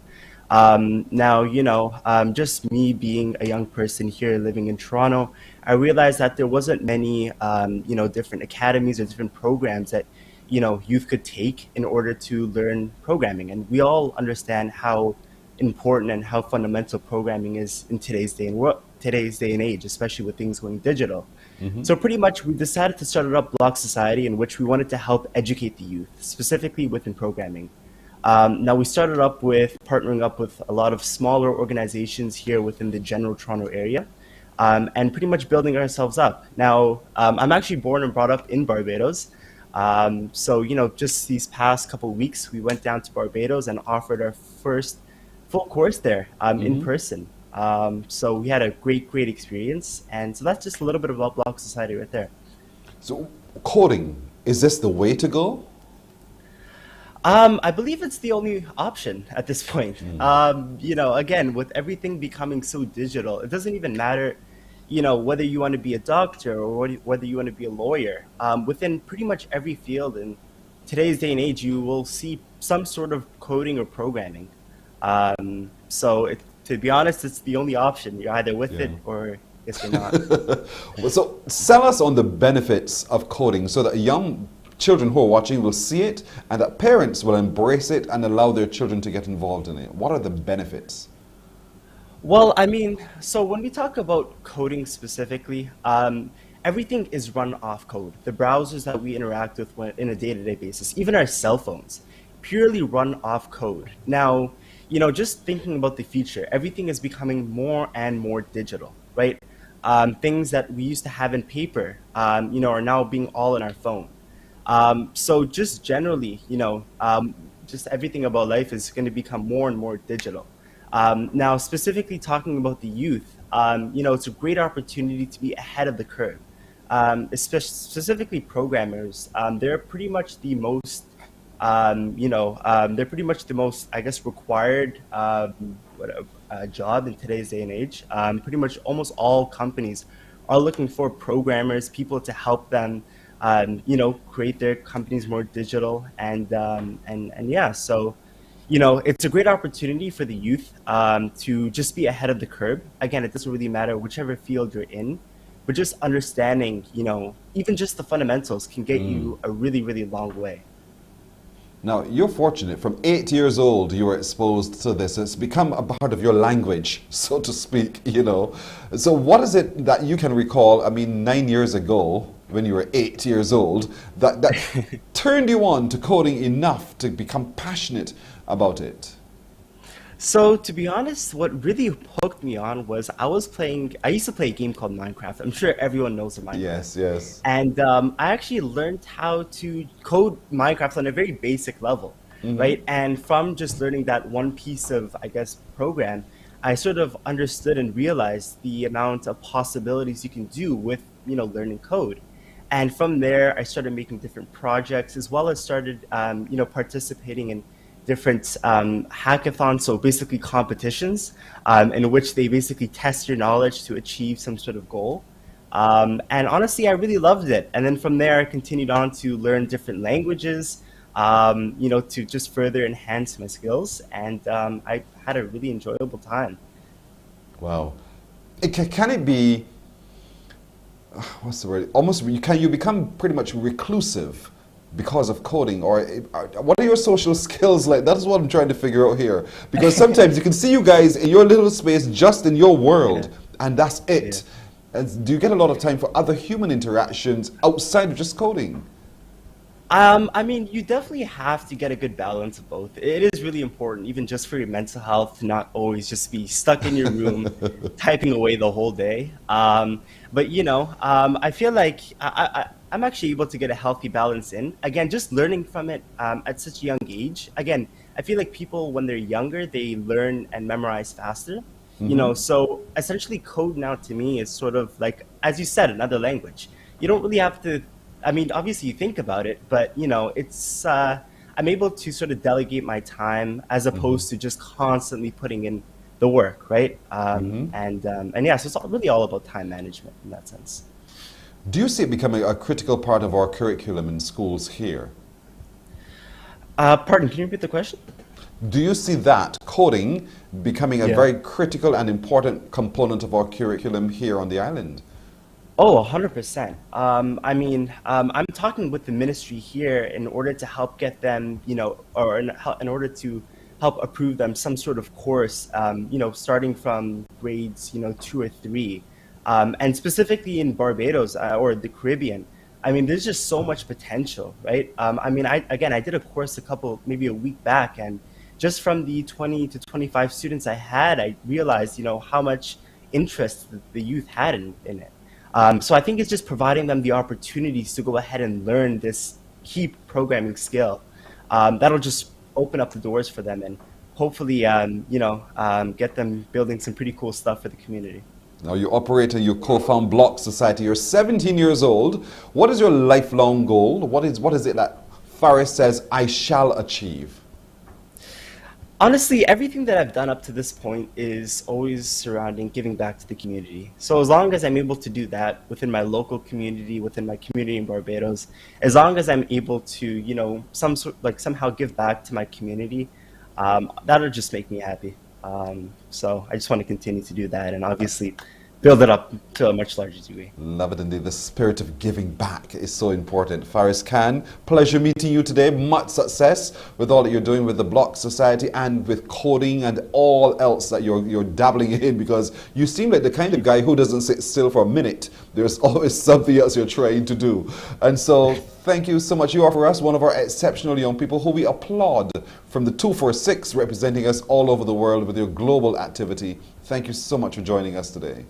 Now, you know, just me being a young person here living in Toronto, I realized that there wasn't many, you know, different academies or different programs that, you know, youth could take in order to learn programming. And we all understand how important and how fundamental programming is in today's day and age, especially with things going digital. So pretty much we decided to start up Block Society, in which we wanted to help educate the youth, specifically within programming. Now we started up with partnering up with a lot of smaller organizations here within the general Toronto area, and pretty much building ourselves up. Now, I'm actually born and brought up in Barbados. So, you know, just these past couple of weeks, we went down to Barbados and offered our first full course there in person. So we had a great experience. And so that's just a little bit about Block Society right there. So coding, is this the way to go? I believe it's the only option at this point. You know, again, with everything becoming so digital, it doesn't even matter, you know, whether you want to be a doctor or whether you want to be a lawyer. Within pretty much every field in today's day and age, you will see some sort of coding or programming. So to be honest, it's the only option. You're either with it or yes, you're not. Well, so sell us on the benefits of coding so that young children who are watching will see it and that parents will embrace it and allow their children to get involved in it. What are the benefits? Well, I mean, so when we talk about coding specifically, everything is run off code. The browsers that we interact with in a day-to-day basis, even our cell phones, purely run off code. Now, you know, just thinking about the future, everything is becoming more and more digital, right? Things that we used to have in paper, you know, are now being all in our phone. So just generally, you know, just everything about life is going to become more and more digital. Now, specifically talking about the youth, you know, it's a great opportunity to be ahead of the curve. Specifically programmers, they're pretty much the most, you know, they're pretty much the most, I guess, required job in today's day and age. Pretty much almost all companies are looking for programmers, people to help them, you know, create their companies more digital. And yeah, so, you know, it's a great opportunity for the youth to just be ahead of the curve. Again, it doesn't really matter whichever field you're in, but just understanding, you know, even just the fundamentals can get you a really long way. Now, you're fortunate. From 8 years old, you were exposed to this. It's become a part of your language, so to speak, you know. So what is it that you can recall? I mean, 9 years ago, when you were 8 years old that turned you on to coding enough to become passionate about it? So to be honest, what really hooked me on was I used to play a game called Minecraft. I'm sure everyone knows of Minecraft. Yes, yes. And I actually learned how to code Minecraft on a very basic level, right? And from just learning that one piece of, I guess, program, I sort of understood and realized the amount of possibilities you can do with, learning code. And from there, I started making different projects, as well as started, participating in different hackathons, so basically competitions, in which they basically test your knowledge to achieve some sort of goal. And honestly, I really loved it. And then from there, I continued on to learn different languages, to just further enhance my skills. And I had a really enjoyable time. Wow. Can it be, what's the word? Almost, you become pretty much reclusive because of coding, or what are your social skills like? That's what I'm trying to figure out here. Because sometimes you can see you guys in your little space, just in your world, and that's it. And do you get a lot of time for other human interactions outside of just coding? I mean, you definitely have to get a good balance of both. It is really important, even just for your mental health, to not always just be stuck in your room typing away the whole day. But I feel like I'm actually able to get a healthy balance in. Again, just learning from it at such a young age. Again, I feel like people, when they're younger, they learn and memorize faster. So essentially code now to me is sort of like, as you said, another language. You don't really have to, I mean, obviously you think about it, but it's, I'm able to sort of delegate my time as opposed to just constantly putting in the work, right? And yeah, so it's really all about time management in that sense. Do you see it becoming a critical part of our curriculum in schools here? Pardon, can you repeat the question? Do you see that coding becoming a very critical and important component of our curriculum here on the island? Oh, 100%. I mean, I'm talking with the ministry here in order to help get them, or in order to help approve them some sort of course, starting from grades, 2 or 3. And specifically in Barbados or the Caribbean, I mean, there's just so much potential, right? I mean, I did a course maybe a week back, and just from the 20 to 25 students I had, I realized, how much interest the youth had in it. So I think it's just providing them the opportunities to go ahead and learn this key programming skill. That'll just open up the doors for them and hopefully, get them building some pretty cool stuff for the community. Now you operate and you co-found Block Society. You're 17 years old. What is your lifelong goal? What is it that FARIS says, I shall achieve? Honestly, everything that I've done up to this point is always surrounding giving back to the community. So as long as I'm able to do that within my local community, within my community in Barbados, as long as I'm able to, somehow give back to my community, that'll just make me happy. So I just want to continue to do that and obviously build it up to a much larger degree. Love it indeed. The spirit of giving back is so important. Faris Khan, pleasure meeting you today. Much success with all that you're doing with the Block Society and with coding and all else that you're dabbling in, because you seem like the kind of guy who doesn't sit still for a minute. There's always something else you're trying to do. And so thank you so much. You are for us one of our exceptional young people who we applaud from the 246, representing us all over the world with your global activity. Thank you so much for joining us today.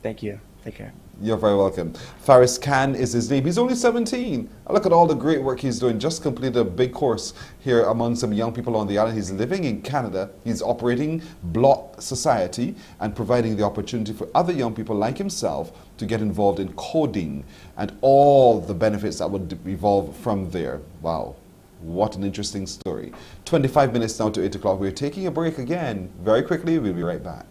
Thank you. Take care. You're very welcome. Faris Khan is his name. He's only 17. Look at all the great work he's doing. Just completed a big course here among some young people on the island. He's living in Canada. He's operating Block Society and providing the opportunity for other young people like himself to get involved in coding and all the benefits that would evolve from there. Wow. What an interesting story. 25 minutes now to 8 o'clock. We're taking a break again. Very quickly, we'll be right back.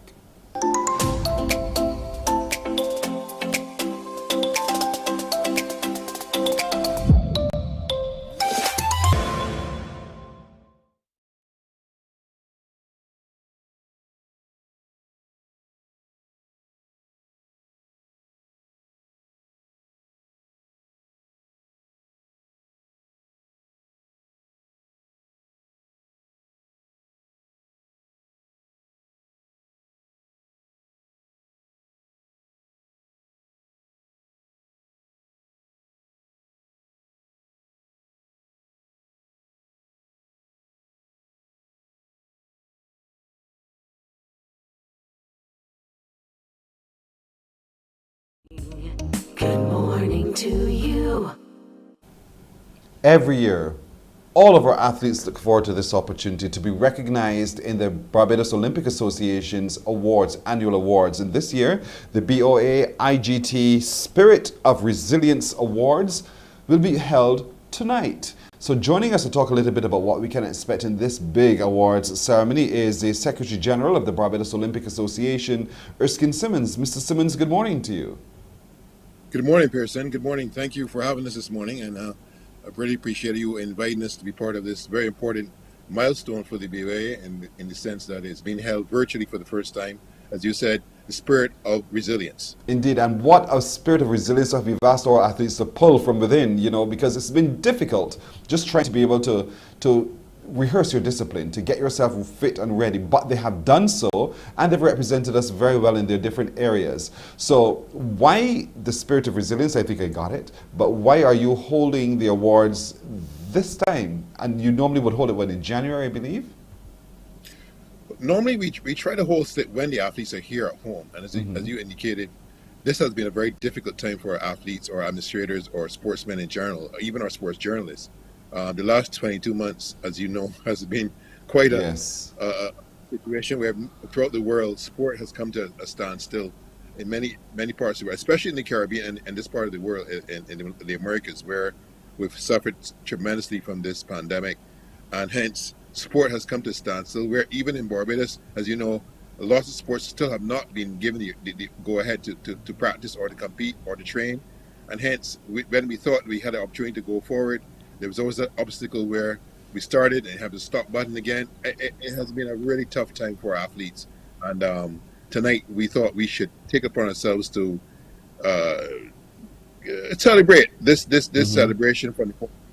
belong to you. Every year, all of our athletes look forward to this opportunity to be recognized in the Barbados Olympic Association's awards, annual awards. And this year, the BOA IGT Spirit of Resilience Awards will be held tonight. So joining us to talk a little bit about what we can expect in this big awards ceremony is the Secretary General of the Barbados Olympic Association, Erskine Simmons. Mr. Simmons, good morning to you. Good morning, Pearson. Good morning. Thank you for having us this morning, and I really appreciate you inviting us to be part of this very important milestone for the BOA in the sense that it's being held virtually for the first time. As you said, the spirit of resilience. Indeed, and what a spirit of resilience have we've asked our athletes to pull from within, you know, because it's been difficult just trying to be able to rehearse your discipline, to get yourself fit and ready, but they have done so, and they've represented us very well in their different areas. So why the spirit of resilience? I think I got it, but why are you holding the awards this time? And you normally would hold it when, in January, I believe? Normally, we try to host it when the athletes are here at home. And as you indicated, this has been a very difficult time for our athletes or administrators or sportsmen in general, or even our sports journalists. The last 22 months, as you know, has been quite a situation where throughout the world, sport has come to a standstill in many parts of the world, especially in the Caribbean and this part of the world, in the Americas, where we've suffered tremendously from this pandemic. And hence, sport has come to a standstill, where even in Barbados, as you know, lots of sports still have not been given the go-ahead to practice or to compete or to train. And hence, when we thought we had an opportunity to go forward, there was always an obstacle where we started and have the stop button again. It has been a really tough time for our athletes. And tonight, we thought we should take upon ourselves to celebrate this celebration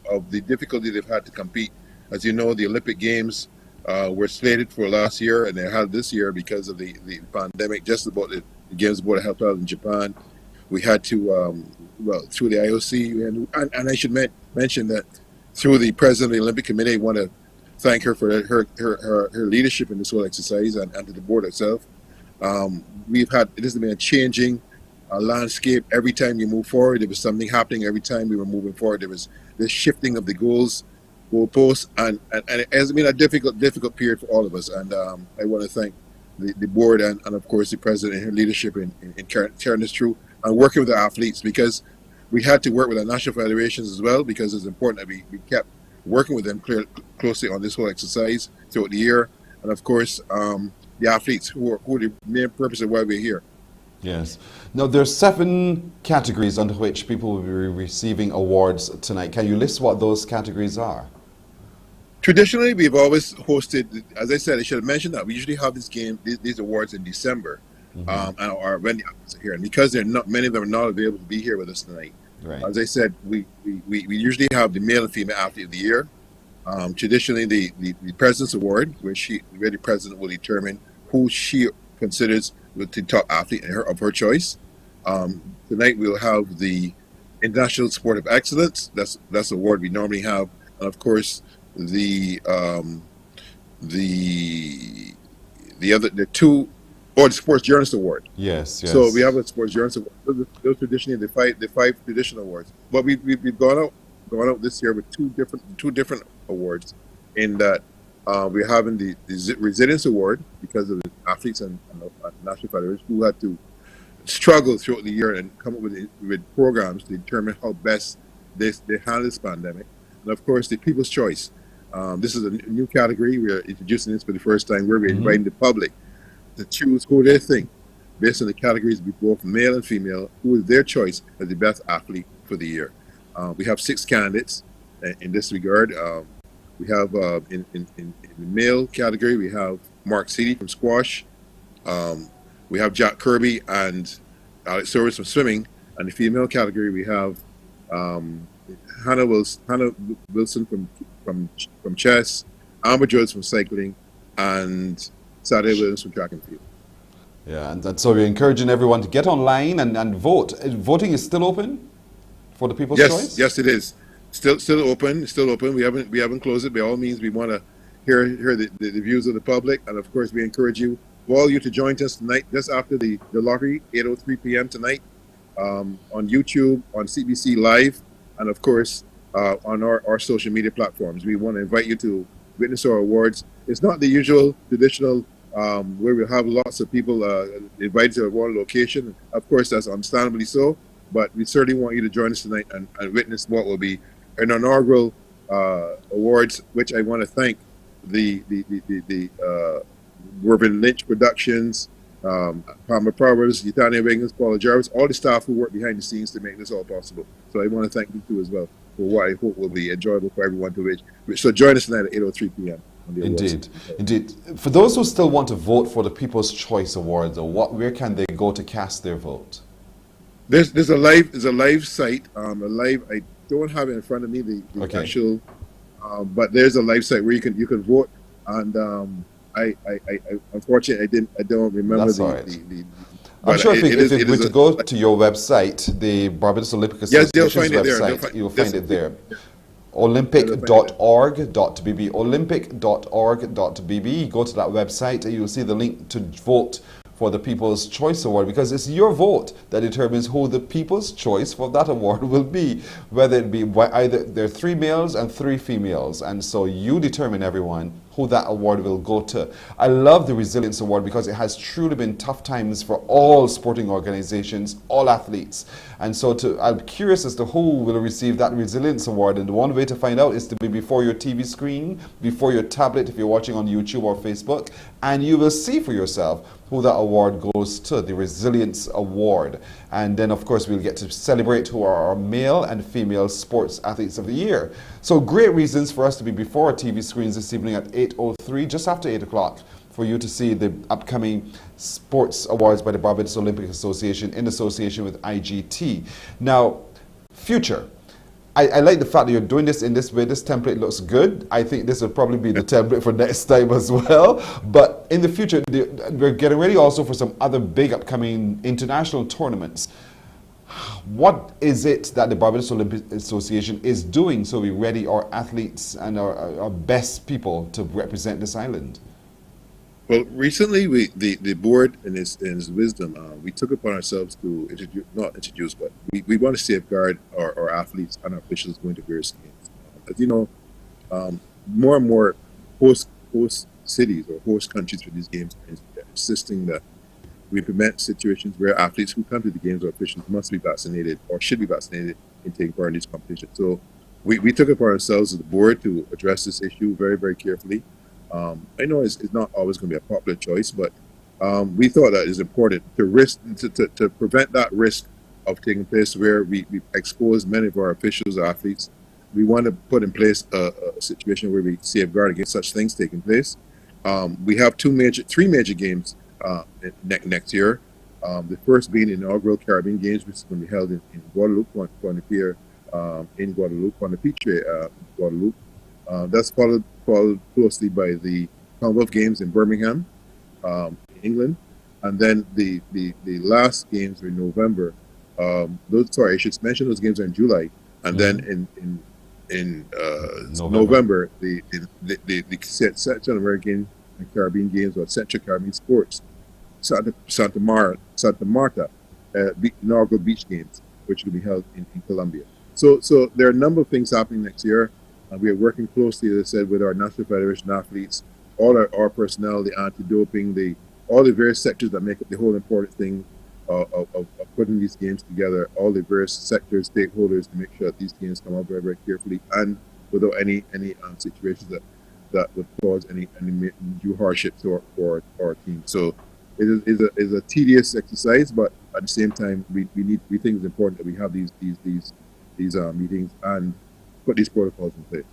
of the difficulty they've had to compete. As you know, the Olympic Games were slated for last year, and they're held this year because of the pandemic. Just about the Games Board of Health held in Japan, we had to, through the IOC, and I should mention that through the president of the Olympic Committee, I want to thank her for her leadership in this whole exercise, and to the board itself. This has been a changing landscape. Every time you move forward, there was something happening. Every time we were moving forward, there was this shifting of the goalposts, and it has been a difficult period for all of us. And I want to thank the board and of course the president and her leadership in carrying this through and working with the athletes, because we had to work with our national federations as well, because it's important that we kept working with them closely on this whole exercise throughout the year. And of course, the athletes who are the main purpose of why we're here. Yes. Now, there's 7 categories under which people will be receiving awards tonight. Can you list what those categories are? Traditionally, we've always hosted, as I said, I should have mentioned that we usually have these awards in December, or when the athletes are here. And because many of them are not available to be here with us tonight, right. As I said, we usually have the male and female athlete of the year. Traditionally, the President's Award, which the president will determine who she considers the top athlete of her choice. Tonight we'll have the International Sport of Excellence. That's the award we normally have, and of course the Sports Journalist Award. Yes. So we have a Sports Journalist Award. Those traditionally the five traditional awards, but we've gone out this year with two different awards, in that we're having the Resilience Award because of the athletes and national federations who had to struggle throughout the year and come up with programs to determine how best they handle this pandemic. And of course, the People's Choice. This is a new category. We are introducing this for the first time, where we're inviting the public to choose who they think, based on the categories both male and female, who is their choice as the best athlete for the year. We have 6 candidates in this regard. We have in the male category, we have Mark Seeley from squash. We have Jack Kirby and Alex Soros from swimming. And the female category, we have Hannah Wilson from chess, Amber Jones from cycling, and Saturday Williams from track and field. Yeah, and so we're encouraging everyone to get online and vote. Voting is still open for the People's Choice? Yes, it is. Still open. We haven't closed it. By all means, we want to hear the views of the public, and of course, we encourage all you to join us tonight, just after the lottery, 8:03 p.m. tonight. on YouTube, on CBC Live, and of course on our social media platforms. We want to invite you to witness our awards. It's not the usual traditional where we have lots of people invited to one location. Of course, that's understandably so, but we certainly want you to join us tonight and witness what will be an inaugural awards, which I want to thank the Mervyn Lynch Productions, Palmer Powers, Ytania Wiggins, Paula Jarvis, all the staff who work behind the scenes to make this all possible. So I want to thank you too as well for what I hope will be enjoyable for everyone to reach. So join us tonight at 8:03 p.m. Indeed, indeed. For those who still want to vote for the People's Choice Award, though, where can they go to cast their vote? There's a live site. I don't have it in front of me the actual, but there's a live site where you can vote. And I unfortunately I don't remember That's all right. I'm sure if you were to go to your website, the Barbados Olympic Association's website, you'll find it there. Olympic.org.bb, olympic.org.bb. Go to that website and you'll see the link to vote for the People's Choice Award, because it's your vote that determines who the People's Choice for that award will be, whether it be either there are 3 males and 3 females, and so you determine, everyone, who that award will go to. I love the Resilience Award because it has truly been tough times for all sporting organizations, all athletes, and so I'm curious as to who will receive that Resilience Award, and the one way to find out is to be before your TV screen, before your tablet if you're watching on YouTube or Facebook, and you will see for yourself who that award goes to, the Resilience Award. And then, of course, we'll get to celebrate who are our male and female sports athletes of the year. So great reasons for us to be before our TV screens this evening at 8:03, just after 8 o'clock, for you to see the upcoming sports awards by the Barbados Olympic Association in association with IGT. Now, future. I like the fact that you're doing this in this way. This template looks good. I think this will probably be the template for next time as well. But in the future, we're getting ready also for some other big upcoming international tournaments. What is it that the Barbados Olympic Association is doing so we ready our athletes and our best people to represent this island? Well, recently, the board, in its wisdom, we took upon ourselves to we want to safeguard our athletes and our officials going to various games. As you know, more and more host cities or host countries for these games are insisting that we prevent situations where athletes who come to the games or officials must be vaccinated or should be vaccinated in taking part in these competitions. So we took upon ourselves as the board to address this issue very, very carefully. I know it's not always going to be a popular choice, but we thought that it's important to prevent that risk of taking place where we expose many of our officials or athletes. We want to put in place a situation where we safeguard against such things taking place. We have three major games next year. The first being the inaugural Caribbean Games, which is going to be held in Guadeloupe, in Guadeloupe, on the Pitre, Guadeloupe. That's followed closely by the Commonwealth Games in Birmingham, England, and then the last games are in November. I should mention those games are in July, and then in November the Central American and Caribbean Games, or Central Caribbean Sports, Santa Marta inaugural beach games, which will be held in Colombia. So there are a number of things happening next year. We are working closely, as I said, with our National Federation athletes, all our personnel, the anti-doping, all the various sectors that make up the whole important thing of putting these games together, all the various sectors, stakeholders, to make sure that these games come out very, very carefully and without any situations that would cause any undue hardship to our team. So it is a tedious exercise, but at the same time, we think it's important that we have these meetings and put these protocols in place.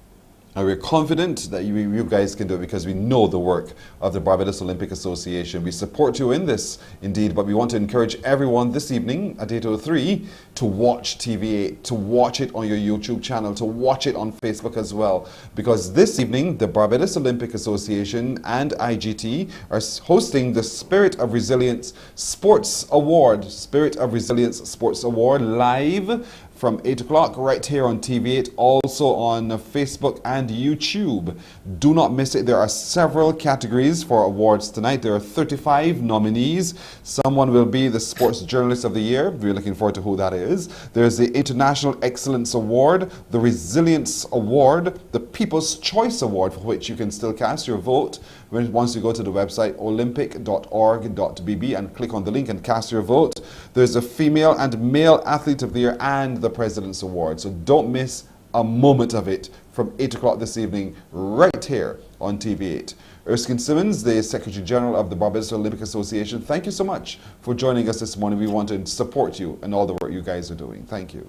And we're confident that you guys can do it because we know the work of the Barbados Olympic Association. We support you in this, indeed, but we want to encourage everyone this evening at 8:03 to watch TV8, to watch it on your YouTube channel, to watch it on Facebook as well. Because this evening, the Barbados Olympic Association and IGT are hosting the Spirit of Resilience Sports Award. Spirit of Resilience Sports Award live from 8 o'clock right here on TV8, also on Facebook and YouTube. Do not miss it. There are several categories for awards tonight. There are 35 nominees. Someone will be the Sports Journalist of the Year. We're looking forward to who that is. There's the International Excellence Award, the Resilience Award, the People's Choice Award, for which you can still cast your vote once you go to the website olympic.org.bb and click on the link and cast your vote. There's a Female and Male Athlete of the Year and the President's Award. So don't miss a moment of it from 8 o'clock this evening right here on TV8. Erskine Simmons, the Secretary General of the Barbados Olympic Association, thank you so much for joining us this morning. We want to support you and all the work you guys are doing. Thank you.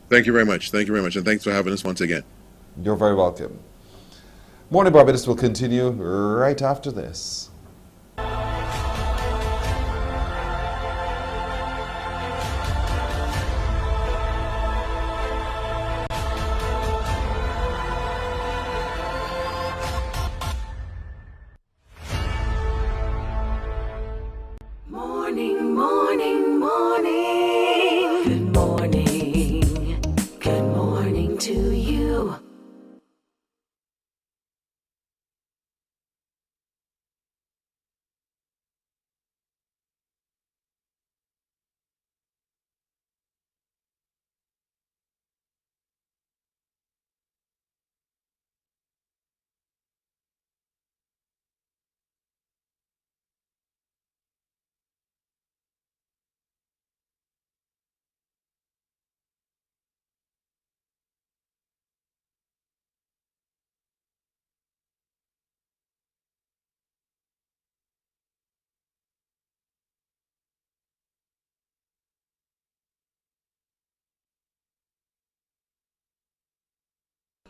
Thank you very much. Thank you very much. And thanks for having us once again. You're very welcome. Morning Barbados will continue right after this. Morning, morning, morning. Good morning. Good morning to you.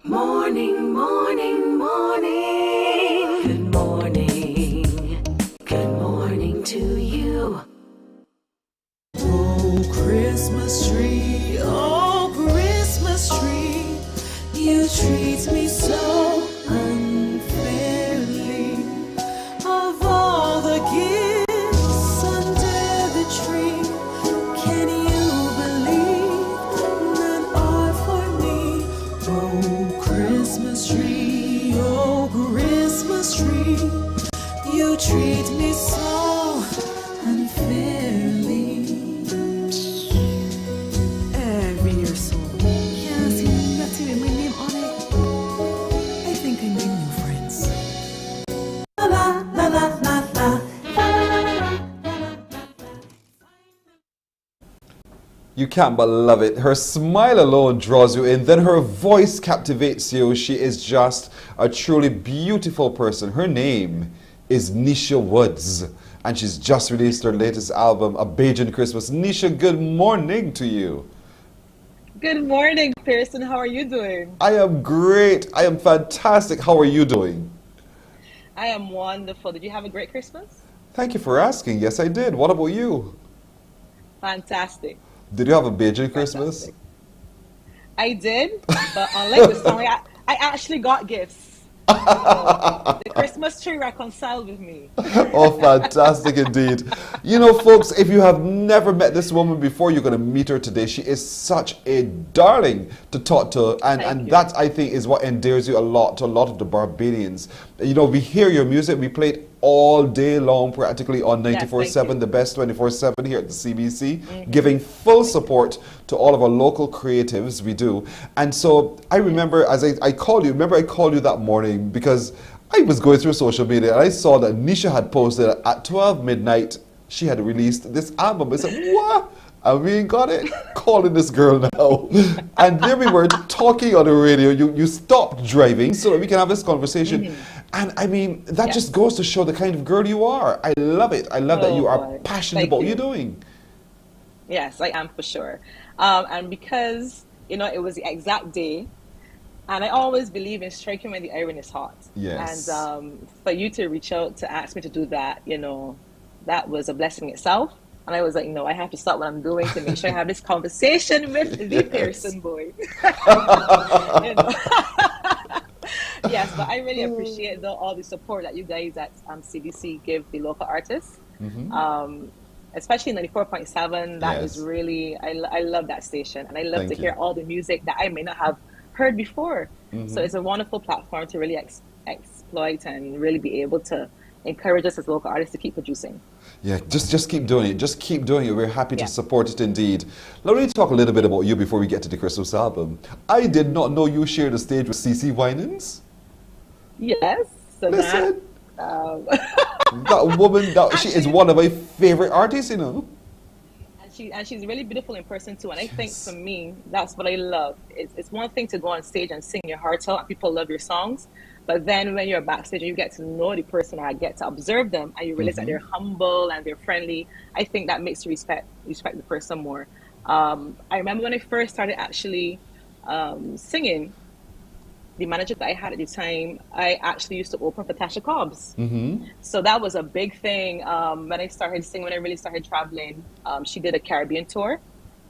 Morning, morning, morning. Good morning. Good morning to you. Oh, Christmas tree, oh, Christmas tree, you treat me so unfairly. Of all the gifts under the tree, can you believe none are for me? Oh, Christmas tree, oh, Christmas tree, you treat me so unfairly. Every year so. Yeah, see that TV, my name on it. I think I made new friends. La la la la la la. You can't but love it. Her smile alone draws you in. Then her voice captivates you. She is just a truly beautiful person. Her name is NEESHA WOODZ. And she's just released her latest album, A Bajan Christmas. NEESHA, good morning to you. Good morning, Pearson. How are you doing? I am great. I am fantastic. How are you doing? I am wonderful. Did you have a great Christmas? Thank you for asking. Yes, I did. What about you? Fantastic. Did you have a Bajan Christmas? I did, but unlike this song, I actually got gifts. So the Christmas tree reconciled with me. Oh, fantastic indeed. You know, folks, if you have never met this woman before, you're going to meet her today. She is such a darling to talk to, and that, I think, is what endears you a lot to a lot of the Barbadians. You know, we hear your music, we play it all day long, practically on 94.7, the best 24/7 here at the CBC, giving full support to all of our local creatives. We do. And so I remember, as I called you, I called you that morning because I was going through social media and I saw that NEESHA had posted at 12 midnight, she had released this album. I said, what? And we ain't got it. Calling this girl now. And there we were talking on the radio. You stopped driving so that we can have this conversation. And I mean, that just goes to show the kind of girl you are. I love it. I love that you are passionate about what you're doing. Yes, I am for sure. And because, you know, it was the exact day, and I always believe in striking when the iron is hot. Yes. And for you to reach out to ask me to do that, you know, that was a blessing itself. And I was like, no, I have to stop what I'm doing to make sure I have this conversation with the Pearson boy. You know? Yes, but I really appreciate all the support that you guys at CBC give the local artists. especially 94.7. That is Yes. really, I love that station, and I love Thank to hear you. all the music that I may not have heard before. So Mhm. it's a wonderful platform to really exploit and really be able to encourage us as local artists to keep producing. Yeah, just keep doing it. Just keep doing it. We're happy to Yeah. support it indeed. Let me talk a little bit about you before we get to the Christmas album. I did not know you shared a stage with CeCe Winans. Yes, so Listen. that, um, That woman, she is one of my favorite artists, you know. and she's really beautiful in person too. And I think for me, that's what I love. It's one thing to go on stage and sing your heart out, and people love your songs. But then when you're backstage and you get to know the person, or get to observe them, and you realize that they're humble and they're friendly, I think that makes you respect the person more. I remember when I first started actually singing, the manager that I had at the time, I actually used to open for Tasha Cobbs. Mm-hmm. So that was a big thing when I started singing, when I really started traveling. She did a Caribbean tour,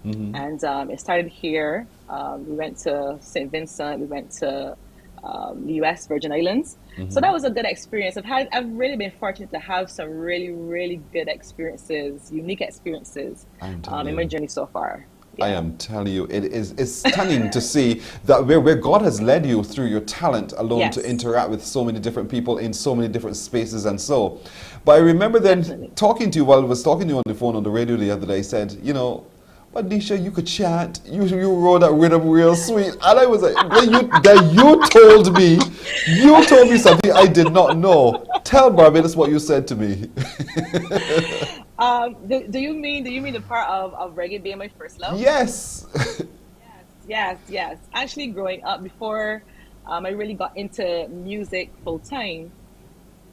Mm-hmm. and it started here. We went to St. Vincent, we went to the US Virgin Islands. So that was a good experience. I've really been fortunate to have some really, really good experiences, unique experiences in my journey so far. I am telling you, it's stunning to see that where God has led you through your talent alone Yes. to interact with so many different people in so many different spaces and so. But I remember then talking to you while I was talking to you on the phone on the radio the other day, I said, you know, but NEESHA, you could chant. You wrote that rhythm real sweet. And I was like, you told me something I did not know. Tell Barbados what you said to me. Do you mean the part of reggae being my first love? Yes. Yes. Actually, growing up, before I really got into music full time,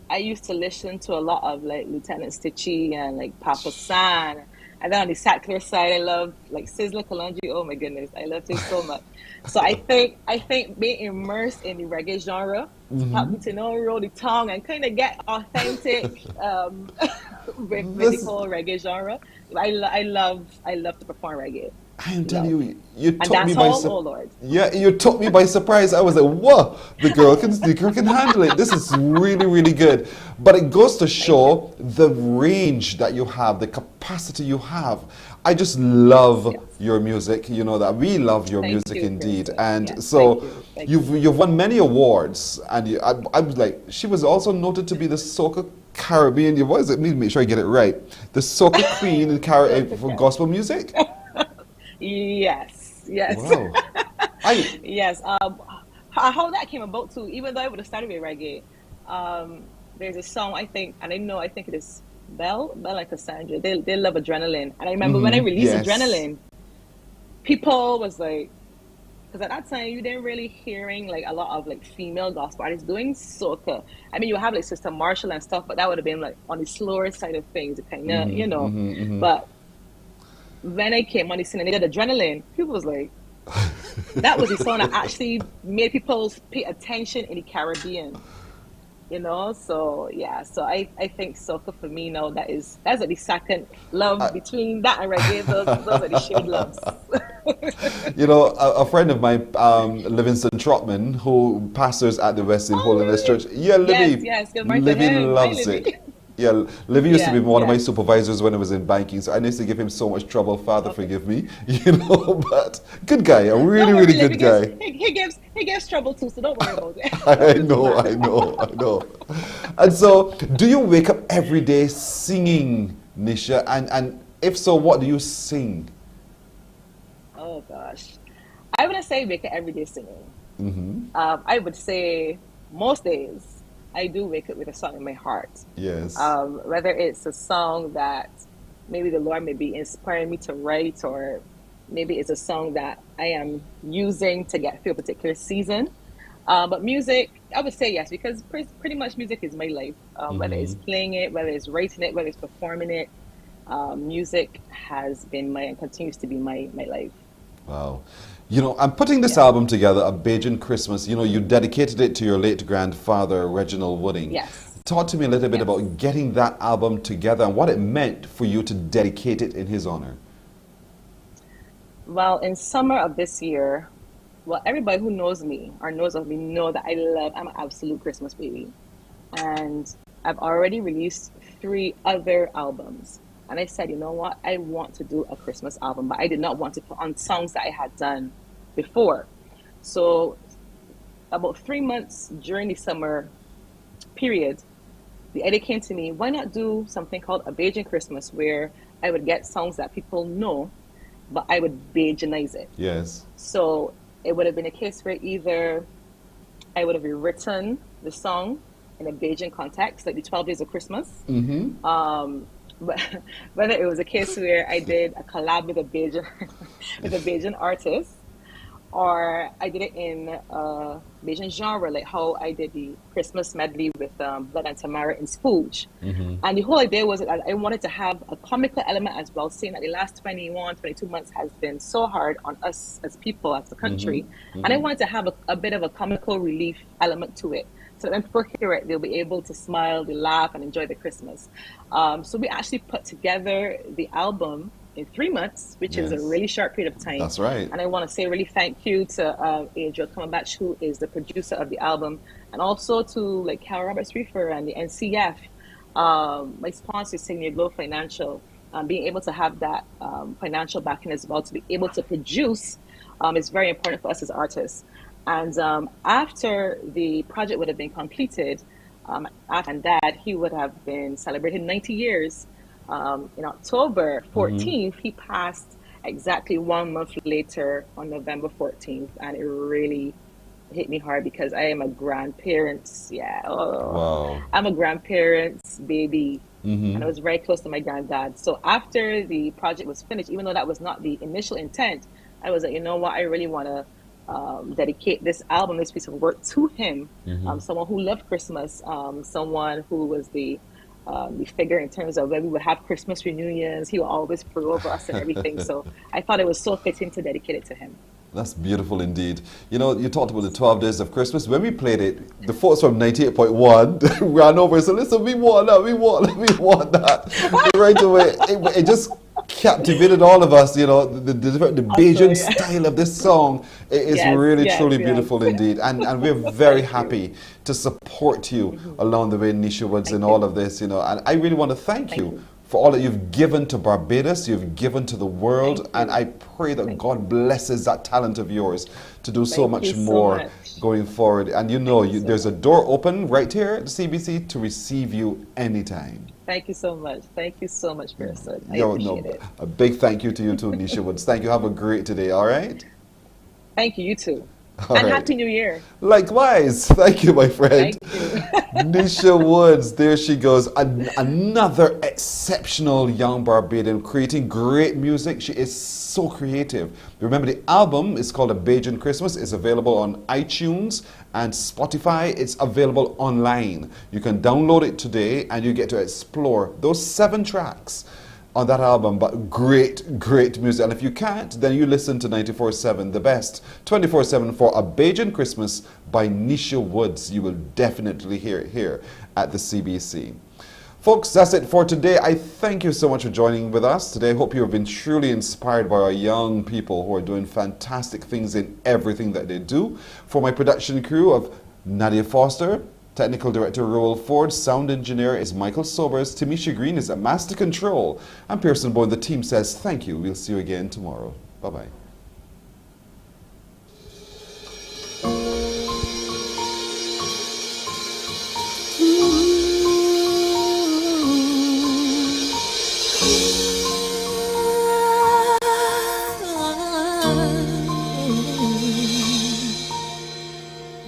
I used to listen to a lot of like Lieutenant Stitchie and like Papa San. And then on the Sackler side, I love like Sizzla Kalonji. Oh my goodness, I loved it so much. So I think being immersed in the reggae genre helped me to know roll the tongue and kind of get authentic with the whole reggae genre. I love to perform reggae. I am telling you, you And took me that's by all, oh Lord. Yeah, you took me by surprise. I was like, whoa, the girl can handle it. This is really, really good. But it goes to show the range that you have, the capacity you have. I just love your music. You know that we love your music indeed. And so you've won many awards. And I was like, she was also noted to be the Soca Caribbean. What is it? Let me make sure I get it right. The Soca Queen in for gospel music. Yes. Wow. Yes. How that came about too, even though I would have started with reggae, there's a song I think it is Belle and Cassandra. They love Adrenaline. And I remember when I released Adrenaline, people was like, because at that time you didn't really hearing like a lot of like female gospel artists doing soca. I mean, you have like Sister Marshall and stuff, but that would have been like on the slower side of things, kind of, you know. But when I came on the scene and they did Adrenaline, people was like, that was the song that actually made people pay attention in the Caribbean, you know. So yeah, so I think soca for me now that's like the second love between that and reggae. Those are the shade loves. You know, a friend of mine, Livingston Trotman, who pastors at the West End Holiness Church. Yeah, Livy. Yes, good morning. Livy loves Hi, Livy. it. Yeah, Livy used to be one of my supervisors when I was in banking, so I used to give him so much trouble. Father, forgive me, you know. But good guy, a really, really good guy. He gives trouble too, so don't worry about it. I know. And so, do you wake up every day singing, NEESHA? And if so, what do you sing? Oh gosh, I wouldn't say wake up every day singing. I would say most days I do wake up with a song in my heart. Yes. Whether it's a song that maybe the Lord may be inspiring me to write, or maybe it's a song that I am using to get through a particular season. But music, I would say yes, because pretty much music is my life. Whether it's playing it, whether it's writing it, whether it's performing it, music has been and continues to be my life. Wow. You know, I'm putting this album together, A Bajan Christmas. You know, you dedicated it to your late grandfather, Reginald Wooding. Yes. Talk to me a little bit about getting that album together and what it meant for you to dedicate it in his honor. Well, in summer of this year, everybody who knows me or knows of me know that I'm an absolute Christmas baby. And I've already released 3 other albums. And I said, you know what? I want to do a Christmas album, but I did not want to put on songs that I had done before. So about 3 months during the summer period, the idea came to me, why not do something called a Bajan Christmas, where I would get songs that people know, but I would Bajanize it. Yes. So it would have been a case where either I would have rewritten the song in a Bajan context, like the 12 Days of Christmas. But whether it was a case where I did a collab with a Bajan artist, or I did it in a Bajan genre, like how I did the Christmas medley with Blood and Tamara in Spooge. And the whole idea was that I wanted to have a comical element as well, seeing that the last 21, 22 months has been so hard on us as people, as a country. And I wanted to have a bit of a comical relief element to it. So when people hear it, they'll be able to smile, they laugh, and enjoy the Christmas. So we actually put together the album in 3 months, which is a really short period of time. That's right. And I want to say really thank you to Adriel Cumberbatch, who is the producer of the album, and also to like Cal Roberts Reefer and the NCF, my sponsor, Senior Glow Financial, being able to have that financial backing as well to be able to produce is very important for us as artists. And after the project would have been completed, after Dad, he would have been celebrating 90 years. In October 14th, he passed exactly 1 month later on November 14th. And it really hit me hard because I am a grandparent's, Wow. I'm a grandparent's baby. And I was very close to my granddad. So after the project was finished, even though that was not the initial intent, I was like, you know what, I really want to dedicate this album, this piece of work to him. Someone who loved Christmas, someone who was the figure in terms of when we would have Christmas reunions. He would always pray over us and everything. So I thought it was so fitting to dedicate it to him. That's beautiful indeed. You know, you talked about the 12 Days of Christmas. When we played it, the folks from 98.1 ran over and said, listen, we want that, we want that. Right away, it just captivated all of us, you know, the Bajan style of this song is really, truly beautiful indeed. And we're very happy to support you along the way, NEESHA WOODZ, in all of this, you know. And I really want to thank you for all that you've given to Barbados, you've given to the world, and I pray that God blesses that talent of yours to do so much more going forward. And you know, there's a door open right here at the CBC to receive you anytime. Thank you so much. Thank you so much, Pearson. I appreciate it. A big thank you to you too, NEESHA WOODZ. Thank you. Have a great day, all right? Thank you, you too. All and right. Happy New Year. Likewise. Thank you, my friend. Thank you. NEESHA WOODZ, there she goes. Another exceptional young Barbadian creating great music. She is so creative. Remember, the album is called A Bajan Christmas. It's available on iTunes and Spotify. It's available online. You can download it today and you get to explore those 7 tracks on that album, but great music. And if you can't, then you listen to 94.7, the best 24/7 for A Bajan Christmas by NEESHA WOODZ. You will definitely hear it here at the CBC. Folks, that's it for today. I thank you so much for joining with us today. I hope you have been truly inspired by our young people who are doing fantastic things in everything that they do. For my production crew of Nadia Foster, Technical Director Roel Ford, Sound Engineer is Michael Sobers, Tamisha Green is at Master Control, and Pearson Boyd. The team says thank you. We'll see you again tomorrow. Bye-bye.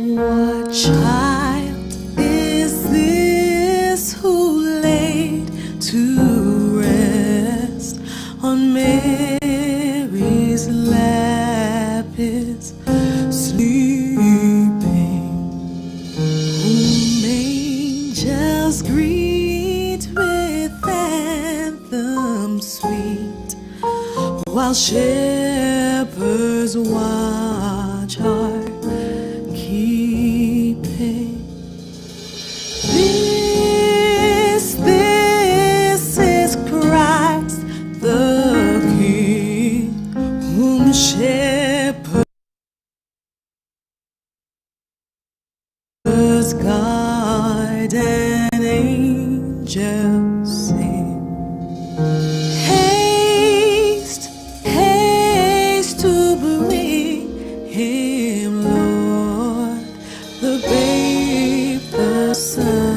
What child is this who laid to rest on Mary's lap is sleeping, whom angels greet with anthems sweet, while shepherds watch our keeping. This is Christ the King, whom shepherds guard and angels sing. sun.